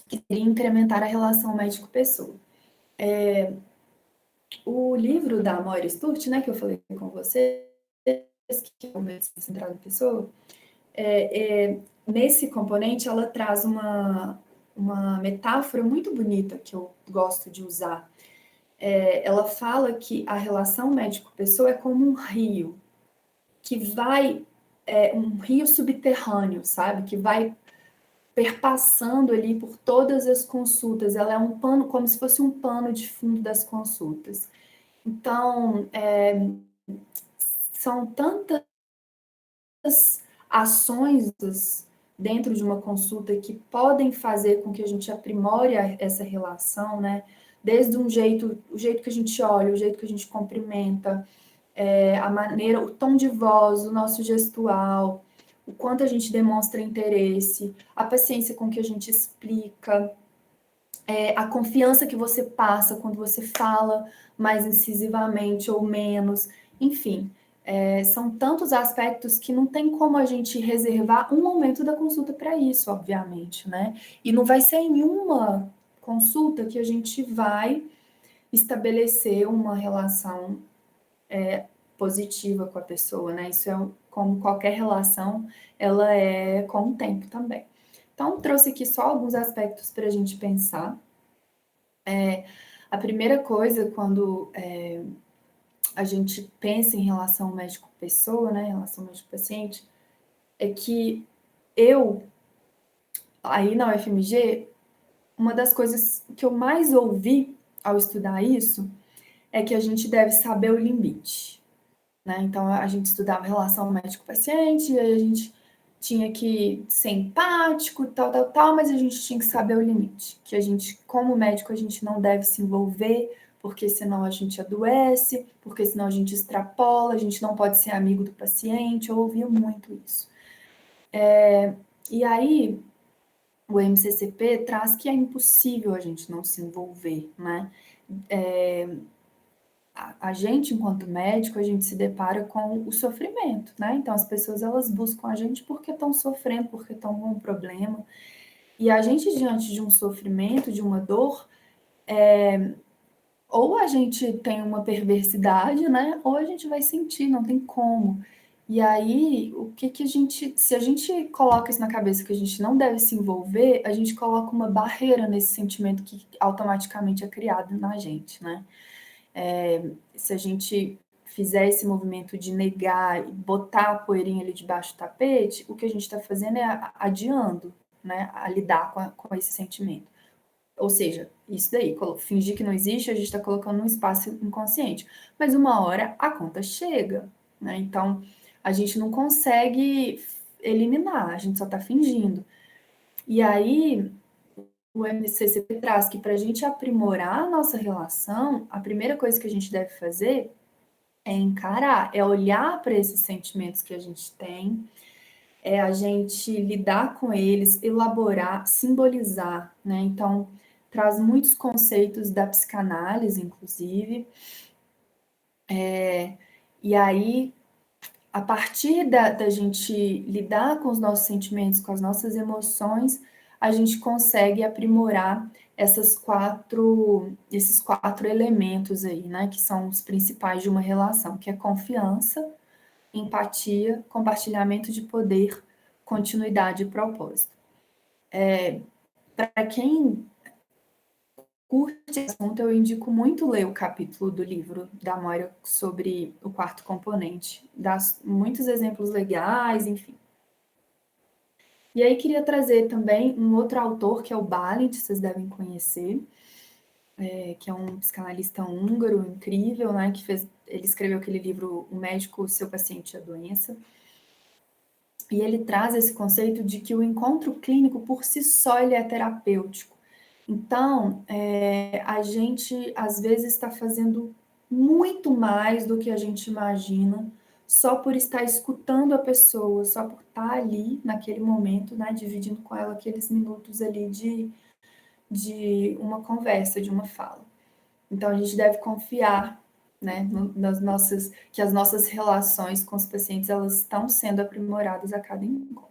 que seria incrementar a relação médico-pessoa. O livro da Moira Sturt, né, que eu falei com vocês, que é o Medicina Centrada em Pessoa, nesse componente ela traz uma metáfora muito bonita que eu gosto de usar. Ela fala que a relação médico-pessoa é como um rio, que vai, um rio subterrâneo, sabe? Que vai perpassando ali por todas as consultas. Ela é um pano, como se fosse um pano de fundo das consultas. Então, são tantas ações dentro de uma consulta que podem fazer com que a gente aprimore essa relação, né? Desde o jeito que a gente olha, o jeito que a gente cumprimenta, a maneira, o tom de voz, o nosso gestual, o quanto a gente demonstra interesse, a paciência com que a gente explica, a confiança que você passa quando você fala mais incisivamente ou menos, enfim. São tantos aspectos que não tem como a gente reservar um momento da consulta para isso, obviamente, né? E não vai ser em uma consulta que a gente vai estabelecer uma relação positiva com a pessoa, né? Isso como qualquer relação, ela é com o tempo também. Então, trouxe aqui só alguns aspectos para a gente pensar. A primeira coisa, quando a gente pensa em relação médico-pessoa, né, relação médico-paciente, é que aí na UFMG, uma das coisas que eu mais ouvi ao estudar isso é que a gente deve saber o limite, né? Então, a gente estudava relação médico-paciente, e aí a gente tinha que ser empático, tal, mas a gente tinha que saber o limite, que a gente, como médico, a gente não deve se envolver, porque senão a gente adoece, porque senão a gente extrapola, a gente não pode ser amigo do paciente, eu ouvia muito isso. E aí, o MCCP traz que é impossível a gente não se envolver, né? A gente, enquanto médico, a gente se depara com o sofrimento, né? Então, as pessoas, elas buscam a gente porque estão sofrendo, porque estão com um problema. E a gente, diante de um sofrimento, de uma dor, ou a gente tem uma perversidade, né? Ou a gente vai sentir, não tem como. E aí, o que a gente... Se a gente coloca isso na cabeça que a gente não deve se envolver, a gente coloca uma barreira nesse sentimento que automaticamente é criado na gente, né? Se a gente fizer esse movimento de negar e botar a poeirinha ali debaixo do tapete, o que a gente está fazendo é adiando, né, a lidar com esse sentimento. Ou seja, isso daí, fingir que não existe, a gente está colocando num espaço inconsciente. Mas uma hora a conta chega, né? Então, a gente não consegue eliminar, a gente só está fingindo. E aí, o MCCP traz que para a gente aprimorar a nossa relação, a primeira coisa que a gente deve fazer é encarar, é olhar para esses sentimentos que a gente tem, é a gente lidar com eles, elaborar, simbolizar, né? Então, traz muitos conceitos da psicanálise, inclusive. E aí, a partir da gente lidar com os nossos sentimentos, com as nossas emoções, a gente consegue aprimorar esses quatro elementos aí, né, que são os principais de uma relação, que é confiança, empatia, compartilhamento de poder, continuidade e propósito. Para quem curte esse assunto, eu indico muito ler o capítulo do livro da Moira sobre o quarto componente. Dá muitos exemplos legais, enfim. E aí queria trazer também um outro autor, que é o Balint, vocês devem conhecer, que é um psicanalista húngaro incrível, né, ele escreveu aquele livro O Médico, o Seu Paciente e a Doença. E ele traz esse conceito de que o encontro clínico por si só ele é terapêutico. Então, a gente, às vezes, está fazendo muito mais do que a gente imagina, só por estar escutando a pessoa, só por estar ali, naquele momento, né, dividindo com ela aqueles minutos ali de uma conversa, de uma fala. Então, a gente deve confiar, né, que as nossas relações com os pacientes, elas estão sendo aprimoradas a cada encontro.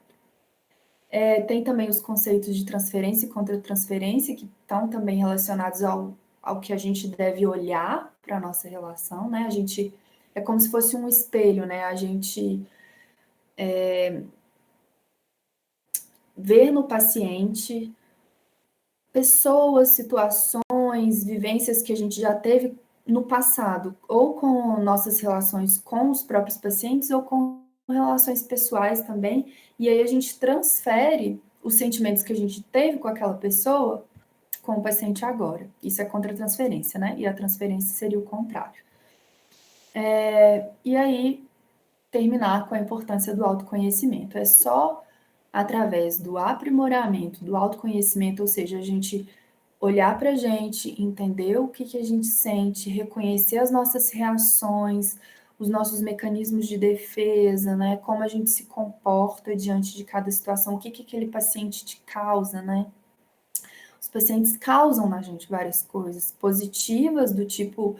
Tem também os conceitos de transferência e contra-transferência, que estão também relacionados ao que a gente deve olhar para a nossa relação, né? A gente é como se fosse um espelho, né? A gente vê no paciente pessoas, situações, vivências que a gente já teve no passado, ou com nossas relações com os próprios pacientes, ou com relações pessoais também, e aí a gente transfere os sentimentos que a gente teve com aquela pessoa com o paciente agora. Isso é contra-transferência, né? E a transferência seria o contrário. E aí, terminar com a importância do autoconhecimento. É só através do aprimoramento, do autoconhecimento, ou seja, a gente olhar para a gente, entender o que a gente sente, reconhecer as nossas reações, os nossos mecanismos de defesa, né? Como a gente se comporta diante de cada situação, o que aquele paciente te causa, né? Os pacientes causam na gente várias coisas positivas, do tipo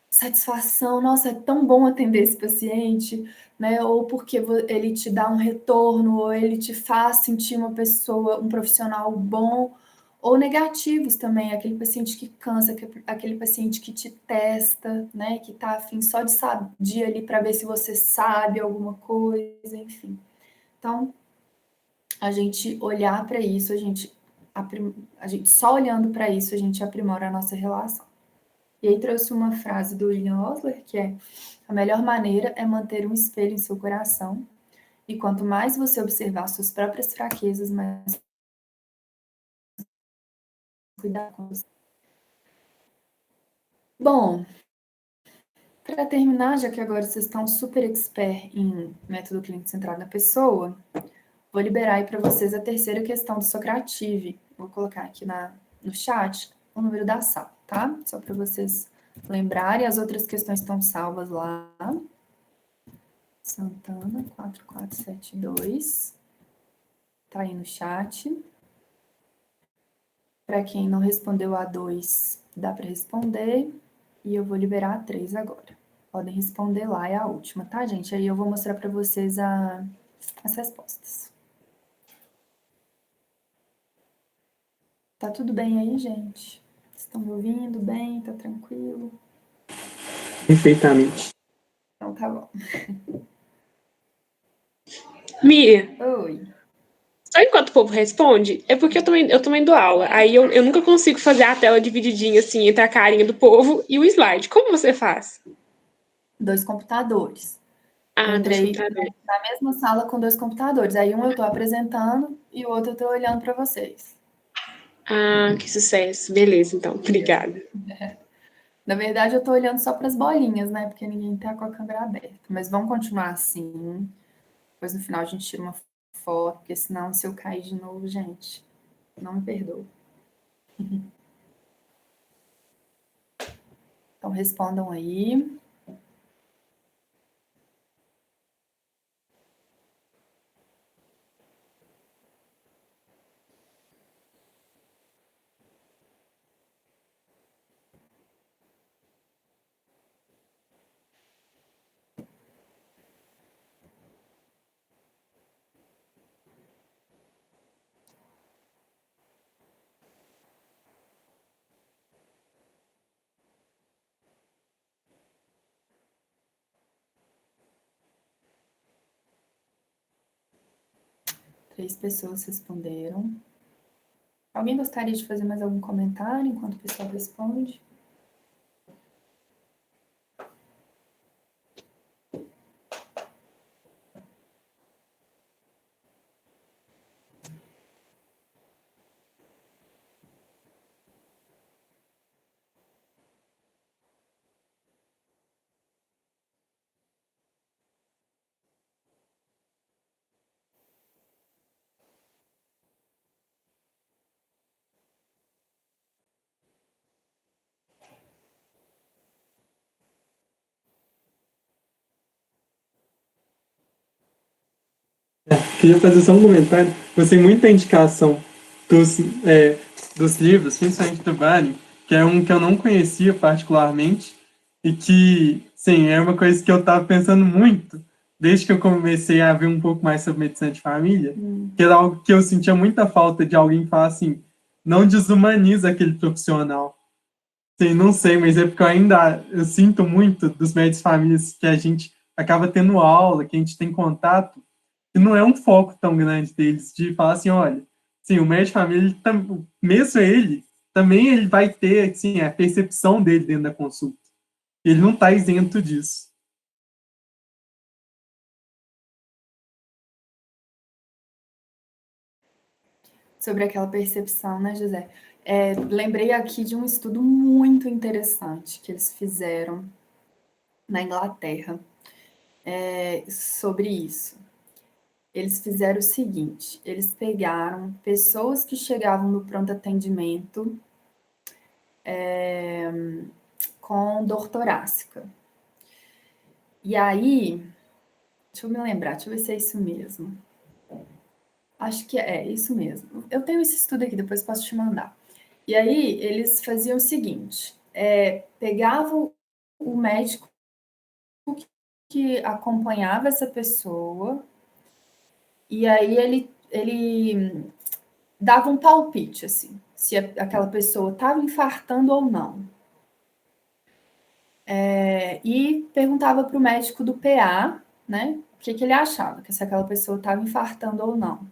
satisfação, nossa, é tão bom atender esse paciente, né? Ou porque ele te dá um retorno, ou ele te faz sentir uma pessoa, um profissional bom, ou negativos também, aquele paciente que cansa, aquele paciente que te testa, né? Que tá afim só de ir ali para ver se você sabe alguma coisa, enfim. Então, a gente olhar para isso, a gente só olhando para isso, a gente aprimora a nossa relação. E aí trouxe uma frase do William Osler, que é: a melhor maneira é manter um espelho em seu coração, e quanto mais você observar suas próprias fraquezas, mais cuidar com você. Bom, para terminar, já que agora vocês estão super expert em método clínico centrado na pessoa, vou liberar aí para vocês a terceira questão do Socrative. Vou colocar aqui no chat o número da sala, tá? Só para vocês lembrarem, as outras questões estão salvas lá. Santana, 4472. Tá aí no chat. Para quem não respondeu a 2, dá para responder. E eu vou liberar a 3 agora. Podem responder lá, é a última, tá, gente? Aí eu vou mostrar para vocês as respostas. Tá tudo bem aí, gente? Estão me ouvindo bem? Tá tranquilo? Perfeitamente. Então tá bom. Mia, Oi. só enquanto o povo responde, é porque eu também dou aula. Aí eu nunca consigo fazer a tela divididinha assim entre a carinha do povo e o slide. Como você faz? 2 computadores. Ah, Entrei na mesma sala com 2 computadores. Aí um eu tô apresentando e o outro eu tô olhando para vocês. Ah, que sucesso. Beleza, então. Obrigada. Na verdade, eu tô olhando só para as bolinhas, né? Porque ninguém tá com a câmera aberta. Mas vamos continuar assim. Depois no final a gente tira uma foto, porque senão se eu cair de novo, gente, não me perdoa. Então respondam aí. Três pessoas responderam. Alguém gostaria de fazer mais algum comentário enquanto o pessoal responde? Queria fazer só um comentário. Gostei muito da indicação dos livros, principalmente do Vale, que é um que eu não conhecia particularmente, e que, sim, é uma coisa que eu estava pensando muito desde que eu comecei a ver um pouco mais sobre medicina de família, que era algo que eu sentia muita falta de alguém falar assim, não desumaniza aquele profissional. Sim, não sei, mas é porque eu sinto muito dos médicos de famílias que a gente acaba tendo aula, que a gente tem contato, e não é um foco tão grande deles de falar assim, olha, sim, o médico de família, mesmo ele, também ele vai ter, assim, a percepção dele dentro da consulta. Ele não está isento disso. Sobre aquela percepção, né, José? Lembrei aqui de um estudo muito interessante que eles fizeram na Inglaterra sobre isso. Eles fizeram o seguinte: eles pegaram pessoas que chegavam no pronto atendimento com dor torácica. E aí, deixa eu me lembrar, deixa eu ver se é isso mesmo. Acho que é isso mesmo. Eu tenho esse estudo aqui, depois posso te mandar. E aí, eles faziam o seguinte: pegavam o médico que acompanhava essa pessoa, e aí ele dava um palpite, assim, se aquela pessoa estava infartando ou não. E perguntava para o médico do PA, né, o que ele achava, que se aquela pessoa estava infartando ou não.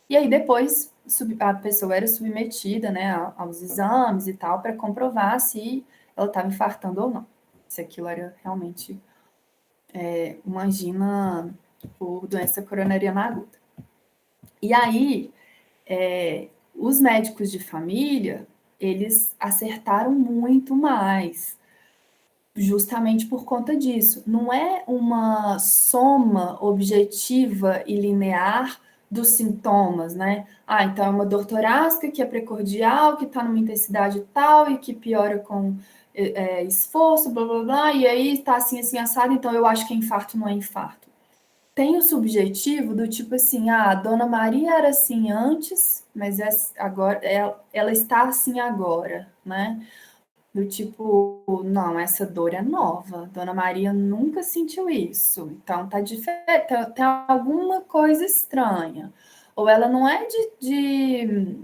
E aí depois a pessoa era submetida, né, aos exames e tal, para comprovar se ela estava infartando ou não, se aquilo era realmente uma angina por doença coronariana aguda. E aí, os médicos de família, eles acertaram muito mais, justamente por conta disso. Não é uma soma objetiva e linear dos sintomas, né? Ah, então é uma dor torácica que é precordial, que está numa intensidade tal e que piora com esforço, blá blá blá, e aí está assim, assim, assado, então eu acho que é infarto, não é infarto. Tem o subjetivo do tipo assim, a Dona Maria era assim antes, mas agora ela está assim agora, né? Do tipo, não, essa dor é nova. Dona Maria nunca sentiu isso. Então tá diferente, tem alguma coisa estranha. Ou ela não é de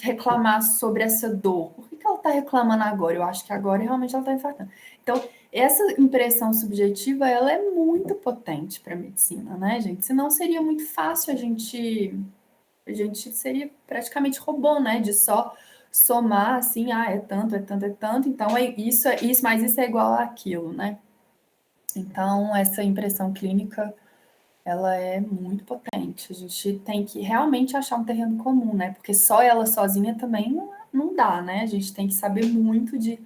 reclamar sobre essa dor. Por que ela está reclamando agora? Eu acho que agora realmente ela está infartando. Então, essa impressão subjetiva, ela é muito potente para a medicina, né, gente? Senão seria muito fácil a gente seria praticamente robô, né, de só somar assim, é tanto, é tanto, é tanto, então é isso, mas isso é igual àquilo, né? Então, essa impressão clínica ela é muito potente. A gente tem que realmente achar um terreno comum, né? Porque só ela sozinha também não dá, né? A gente tem que saber muito de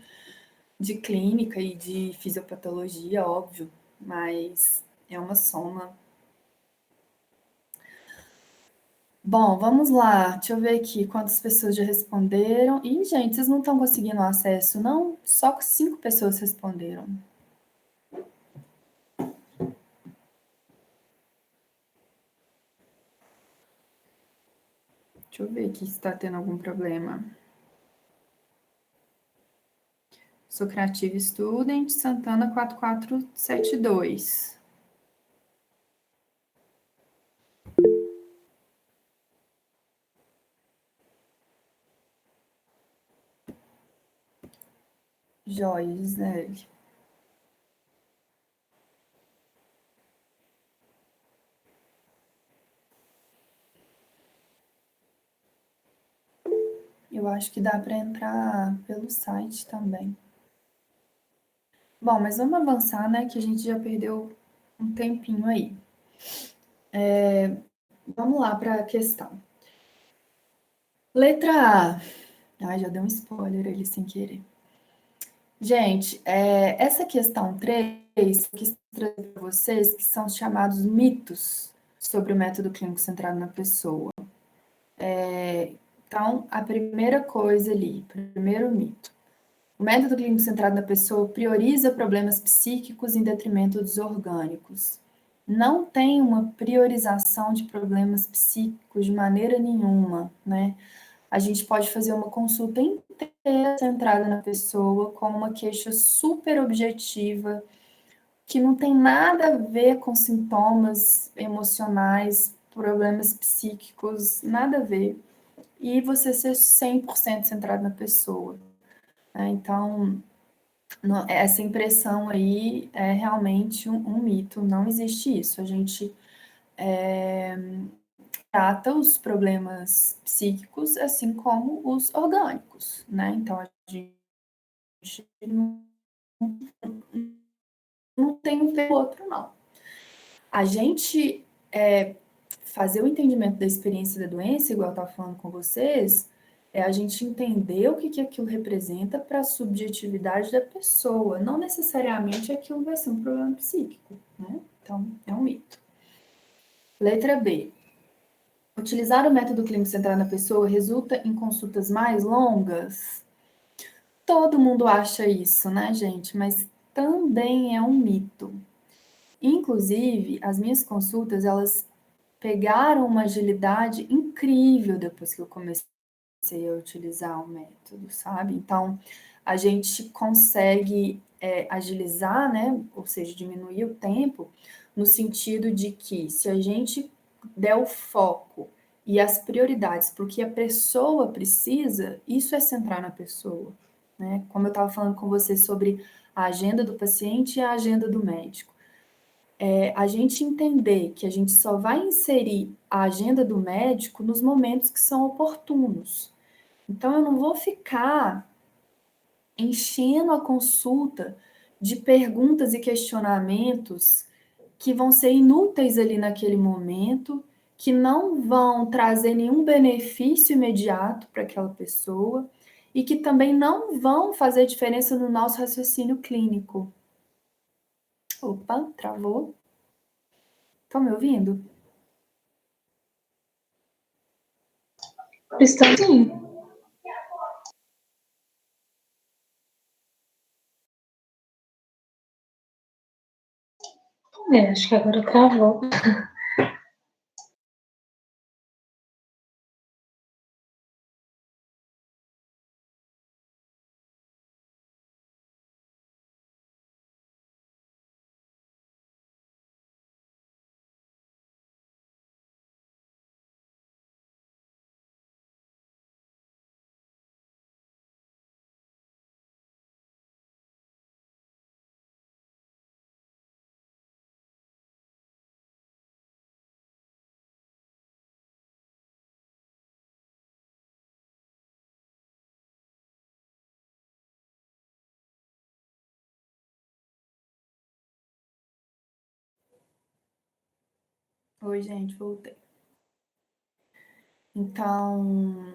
clínica e de fisiopatologia, óbvio, mas é uma soma. Bom, vamos lá. Deixa eu ver aqui quantas pessoas já responderam. Ih, gente, vocês não estão conseguindo acesso, não? Só 5 pessoas responderam. Deixa eu ver aqui se está tendo algum problema. Sou Creative Student, Santana 4472. Joia, Gisele. Eu acho que dá para entrar pelo site também. Bom, mas vamos avançar, né? Que a gente já perdeu um tempinho aí. Vamos lá para a questão. Letra A. Ai, já deu um spoiler ali sem querer. Gente, essa questão 3, que eu trazer para vocês, que são os chamados mitos sobre o método clínico centrado na pessoa. Então, a primeira coisa ali, primeiro mito. O método clínico centrado na pessoa prioriza problemas psíquicos em detrimento dos orgânicos. Não tem uma priorização de problemas psíquicos de maneira nenhuma, né? A gente pode fazer uma consulta inteira centrada na pessoa, com uma queixa super objetiva, que não tem nada a ver com sintomas emocionais, problemas psíquicos, nada a ver. E você ser 100% centrado na pessoa, né? Então, essa impressão aí é realmente um mito, não existe isso. A gente trata os problemas psíquicos assim como os orgânicos, né? Então, a gente não tem um pelo outro, não. A gente fazer o entendimento da experiência da doença, igual eu estava falando com vocês, é a gente entender o que aquilo representa para a subjetividade da pessoa. Não necessariamente aquilo vai ser um problema psíquico, né? Então, é um mito. Letra B. Utilizar o método clínico centrado na pessoa resulta em consultas mais longas? Todo mundo acha isso, né, gente? Mas também é um mito. Inclusive, as minhas consultas, elas pegaram uma agilidade incrível depois que eu comecei a utilizar o método, sabe? Então, a gente consegue agilizar, né? Ou seja, diminuir o tempo, no sentido de que se a gente der o foco e as prioridades para o que a pessoa precisa, isso é centrar na pessoa, né? Como eu estava falando com você sobre a agenda do paciente e a agenda do médico. A gente entender que a gente só vai inserir a agenda do médico nos momentos que são oportunos. Então, eu não vou ficar enchendo a consulta de perguntas e questionamentos que vão ser inúteis ali naquele momento, que não vão trazer nenhum benefício imediato para aquela pessoa e que também não vão fazer diferença no nosso raciocínio clínico. Opa, travou? Estão me ouvindo? Estão sim. Acho que agora travou. Oi, gente, voltei. Então,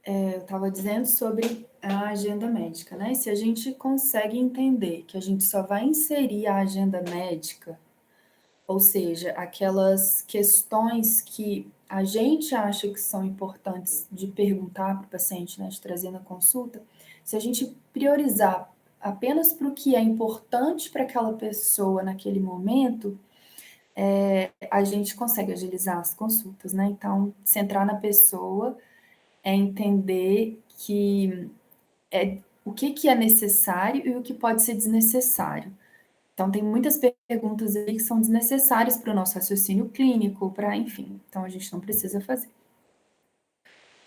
eu estava dizendo sobre a agenda médica, né? Se a gente consegue entender que a gente só vai inserir a agenda médica, ou seja, aquelas questões que a gente acha que são importantes de perguntar para o paciente, né, de trazer na consulta, se a gente priorizar apenas para o que é importante para aquela pessoa naquele momento, a gente consegue agilizar as consultas, né? Então, centrar na pessoa é entender que o que é necessário e o que pode ser desnecessário. Então, tem muitas perguntas aí que são desnecessárias para o nosso raciocínio clínico, para, enfim, então a gente não precisa fazer.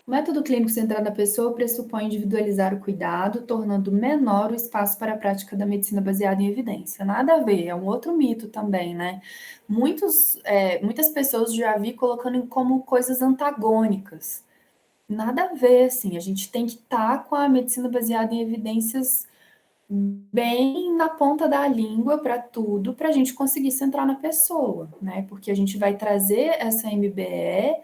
O método clínico centrado na pessoa pressupõe individualizar o cuidado, tornando menor o espaço para a prática da medicina baseada em evidência. Nada a ver, é um outro mito também, né? Muitas pessoas já vi colocando como coisas antagônicas. Nada a ver, assim, a gente tem que estar com a medicina baseada em evidências bem na ponta da língua para tudo, para a gente conseguir centrar na pessoa, né? Porque a gente vai trazer essa MBE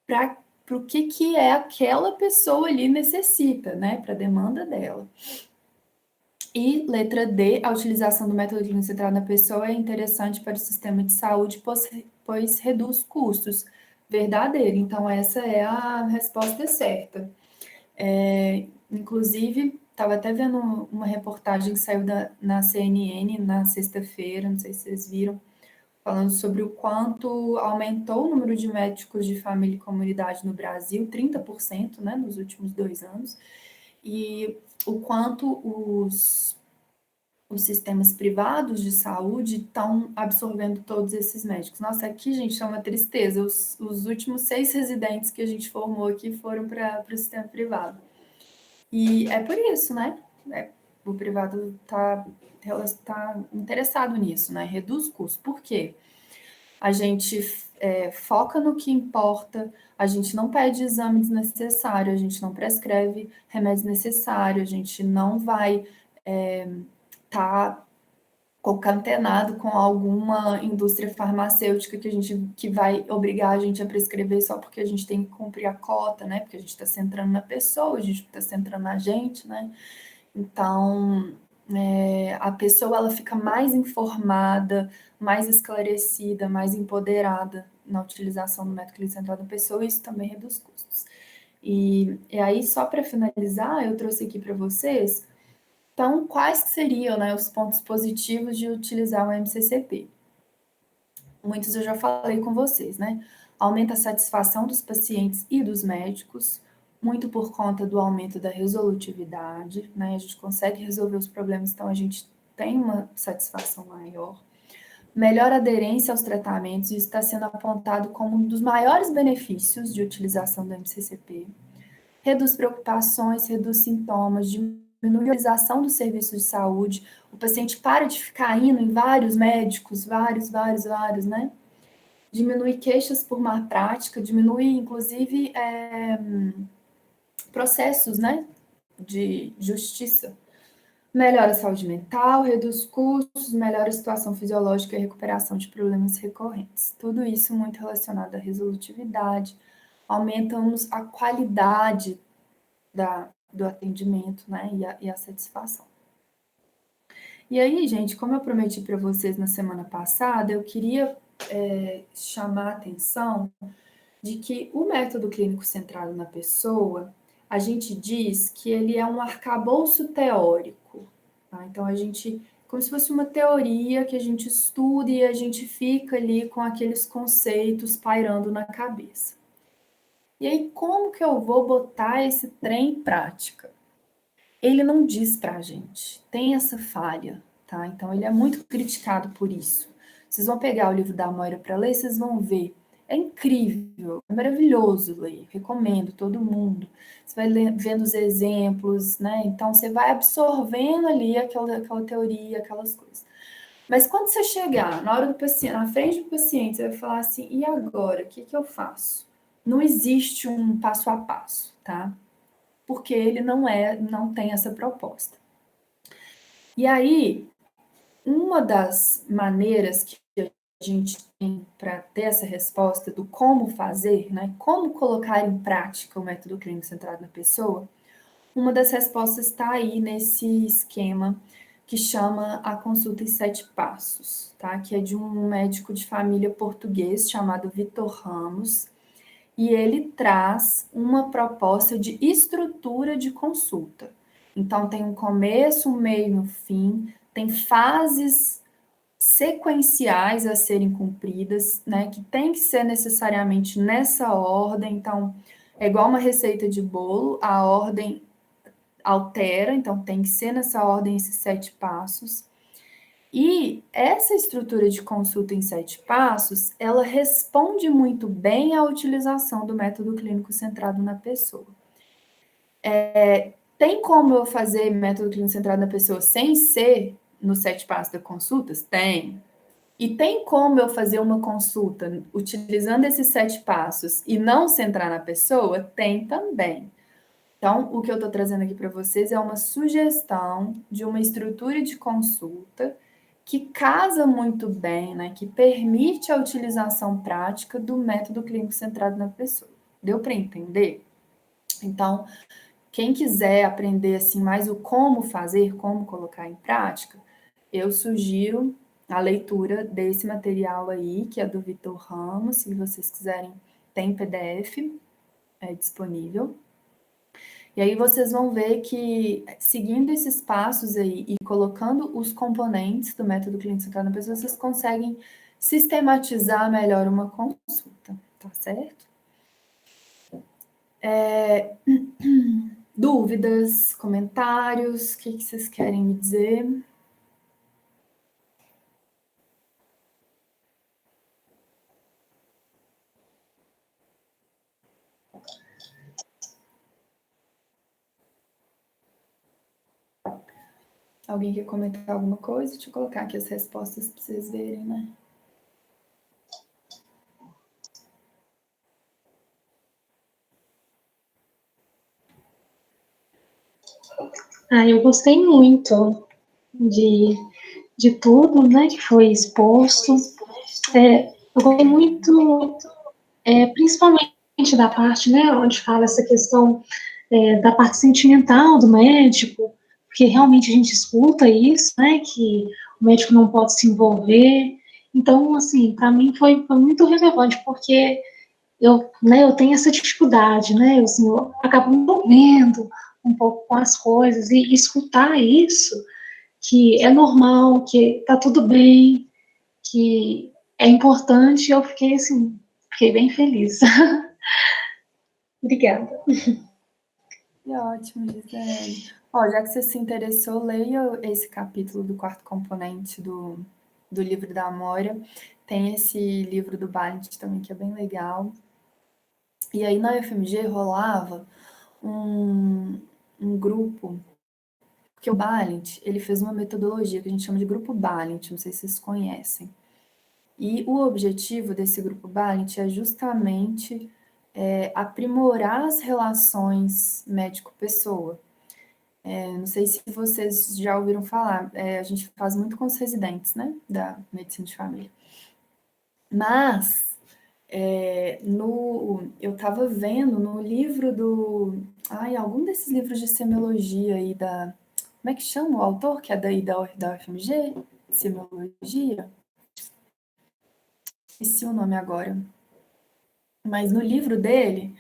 para o que é aquela pessoa ali necessita, né? Para a demanda dela. E letra D, a utilização do método clínico centrado na pessoa é interessante para o sistema de saúde, pois reduz custos. Verdadeiro. Então, essa é a resposta certa. Inclusive, estava até vendo uma reportagem que saiu na CNN na sexta-feira, não sei se vocês viram, falando sobre o quanto aumentou o número de médicos de família e comunidade no Brasil, 30%, né, nos últimos 2 anos, e o quanto os sistemas privados de saúde estão absorvendo todos esses médicos. Nossa, aqui, gente, é uma tristeza. Os últimos 6 residentes que a gente formou aqui foram para o sistema privado. E é por isso, né? O privado está interessado nisso, né? Reduz custos. Por quê? A gente foca no que importa, a gente não pede exame desnecessário, a gente não prescreve remédio necessário, a gente não vai tá concatenado com alguma indústria farmacêutica que vai obrigar a gente a prescrever só porque a gente tem que cumprir a cota, né? Porque a gente está centrando na pessoa, a gente está centrando na gente, né? Então, a pessoa ela fica mais informada, mais esclarecida, mais empoderada na utilização do método clínico centrado na pessoa, e isso também reduz custos. E aí, só para finalizar, eu trouxe aqui para vocês, então, quais seriam, né, os pontos positivos de utilizar o MCCP? Muitos eu já falei com vocês, né? Aumenta a satisfação dos pacientes e dos médicos, muito por conta do aumento da resolutividade, né? A gente consegue resolver os problemas, então a gente tem uma satisfação maior. Melhora a aderência aos tratamentos, e isso está sendo apontado como um dos maiores benefícios de utilização do MCCP. Reduz preocupações, reduz sintomas, diminui a utilização dos serviços de saúde, o paciente para de ficar indo em vários médicos, vários, né? Diminui queixas por má prática, diminui, inclusive, processos, né, de justiça. Melhora a saúde mental, reduz custos, melhora a situação fisiológica e recuperação de problemas recorrentes. Tudo isso muito relacionado à resolutividade, aumentamos a qualidade do atendimento, né, e a satisfação. E aí, gente, como eu prometi para vocês na semana passada, eu queria chamar a atenção de que o método clínico centrado na pessoa, a gente diz que ele é um arcabouço teórico, tá? Então, como se fosse uma teoria que a gente estuda e a gente fica ali com aqueles conceitos pairando na cabeça. E aí, como que eu vou botar esse trem em prática? Ele não diz pra gente, tem essa falha, tá? Então, ele é muito criticado por isso. Vocês vão pegar o livro da Moira para ler, vocês vão ver. É incrível, é maravilhoso ler, recomendo todo mundo. Você vai vendo os exemplos, né? Então, você vai absorvendo ali aquela teoria, aquelas coisas. Mas quando você chegar na hora do paciente, na frente do paciente, você vai falar assim, e agora, o que eu faço? Não existe um passo a passo, tá? Porque ele não tem essa proposta. E aí, uma das maneiras que a gente tem para ter essa resposta do como fazer, né, como colocar em prática o método clínico centrado na pessoa, uma das respostas está aí nesse esquema que chama a consulta em 7 passos, tá? Que é de um médico de família português chamado Vitor Ramos, e ele traz uma proposta de estrutura de consulta. Então, tem um começo, um meio e um fim, tem fases sequenciais a serem cumpridas, né, que tem que ser necessariamente nessa ordem. Então, é igual uma receita de bolo, a ordem altera, então tem que ser nessa ordem esses 7 passos. E essa estrutura de consulta em 7 passos, ela responde muito bem à utilização do método clínico centrado na pessoa. Tem como eu fazer método clínico centrado na pessoa sem ser nos 7 passos da consulta? Tem. E tem como eu fazer uma consulta utilizando esses 7 passos e não centrar na pessoa? Tem também. Então, o que eu estou trazendo aqui para vocês é uma sugestão de uma estrutura de consulta que casa muito bem, né, que permite a utilização prática do método clínico centrado na pessoa. Deu para entender? Então, quem quiser aprender assim mais o como fazer, como colocar em prática, eu sugiro a leitura desse material aí, que é do Vitor Ramos. Se vocês quiserem, tem PDF disponível. E aí vocês vão ver que, seguindo esses passos aí e colocando os componentes do método clínico centrado na pessoa, vocês conseguem sistematizar melhor uma consulta, tá certo? Dúvidas, comentários, o que vocês querem me dizer? Alguém quer comentar alguma coisa? Deixa eu colocar aqui as respostas para vocês verem, né? Eu gostei muito de tudo, né, que foi exposto. Eu gostei muito, principalmente da parte, né, onde fala essa questão da parte sentimental do médico, porque realmente a gente escuta isso, né, que o médico não pode se envolver. Então, assim, para mim foi muito relevante, porque eu tenho essa dificuldade, né, eu acabo me envolvendo um pouco com as coisas, e escutar isso, que é normal, que tá tudo bem, que é importante, eu fiquei assim, fiquei bem feliz. Obrigada. Que ótimo, Gisele. Ó, já que você se interessou, leia esse capítulo do quarto componente do livro da Amória. Tem esse livro do Balint também, que é bem legal. E aí na UFMG rolava um grupo, porque o Balint, ele fez uma metodologia que a gente chama de grupo Balint, não sei se vocês conhecem. E o objetivo desse grupo Balint é justamente aprimorar as relações médico-pessoa. Não sei se vocês já ouviram falar, a gente faz muito com os residentes, né, da medicina de família. Mas, eu estava vendo no livro algum desses livros de semiologia aí como é que chama o autor, que é daí da UFMG? Semiologia? Esqueci o nome agora. Mas no livro dele,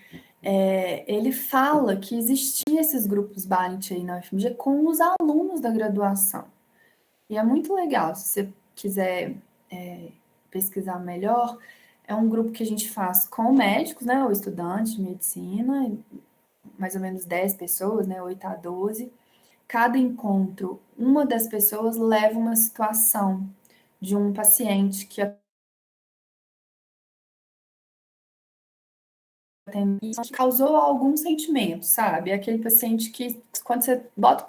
ele fala que existiam esses grupos Balint aí na UFMG com os alunos da graduação. E é muito legal, se você quiser pesquisar melhor, é um grupo que a gente faz com médicos, né, ou estudantes de medicina, mais ou menos 10 pessoas, né, 8 a 12. Cada encontro, uma das pessoas leva uma situação de um paciente que causou algum sentimento, sabe? Aquele paciente que, quando você bota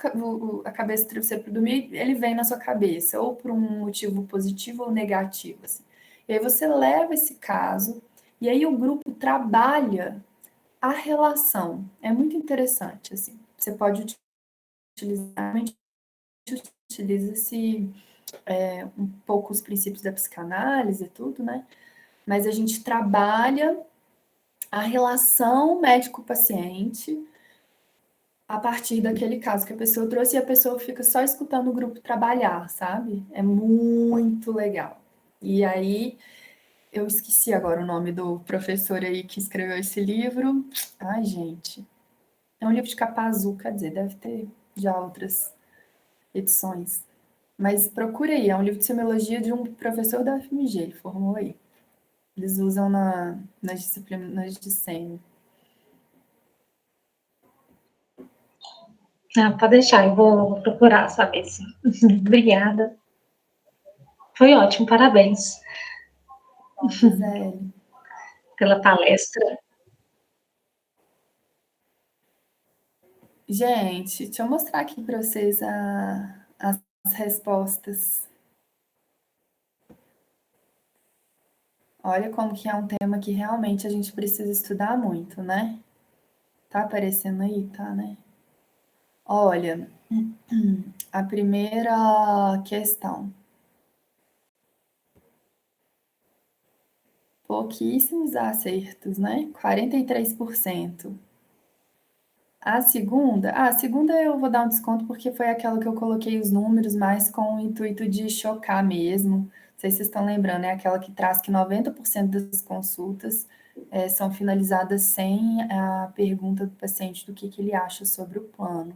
a cabeça do travesseiro para dormir, ele vem na sua cabeça, ou por um motivo positivo ou negativo. Assim. E aí você leva esse caso, e aí o grupo trabalha a relação. É muito interessante, assim. Você pode utilizar, utiliza-se um pouco os princípios da psicanálise e tudo, né? Mas a gente trabalha a relação médico-paciente a partir daquele caso que a pessoa trouxe e a pessoa fica só escutando o grupo trabalhar, sabe? É muito legal. E aí, eu esqueci agora o nome do professor aí que escreveu esse livro. Ai, gente. É um livro de capa azul, quer dizer, deve ter já outras edições. Mas procura aí, é um livro de semiologia de um professor da UFMG, ele formou aí. Eles usam nas disciplinas de semi. Pode deixar, eu vou procurar saber, sim. Obrigada. Foi ótimo, parabéns. Gisele. Pela palestra. Gente, deixa eu mostrar aqui para vocês as respostas. Olha como que é um tema que realmente a gente precisa estudar muito, né? Tá aparecendo aí, tá, né? Olha, a primeira questão. Pouquíssimos acertos, né? 43%. A segunda eu vou dar um desconto porque foi aquela que eu coloquei os números mais com o intuito de chocar mesmo. Não sei se vocês estão lembrando, é aquela que traz que 90% das consultas são finalizadas sem a pergunta do paciente do que ele acha sobre o plano.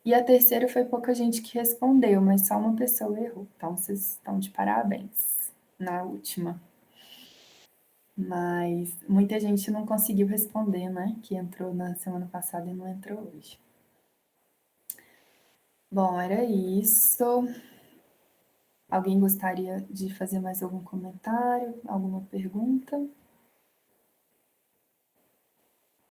E a terceira foi pouca gente que respondeu, mas só uma pessoa errou. Então vocês estão de parabéns na última. Mas muita gente não conseguiu responder, né? Que entrou na semana passada e não entrou hoje. Bom, era isso. Alguém gostaria de fazer mais algum comentário, alguma pergunta?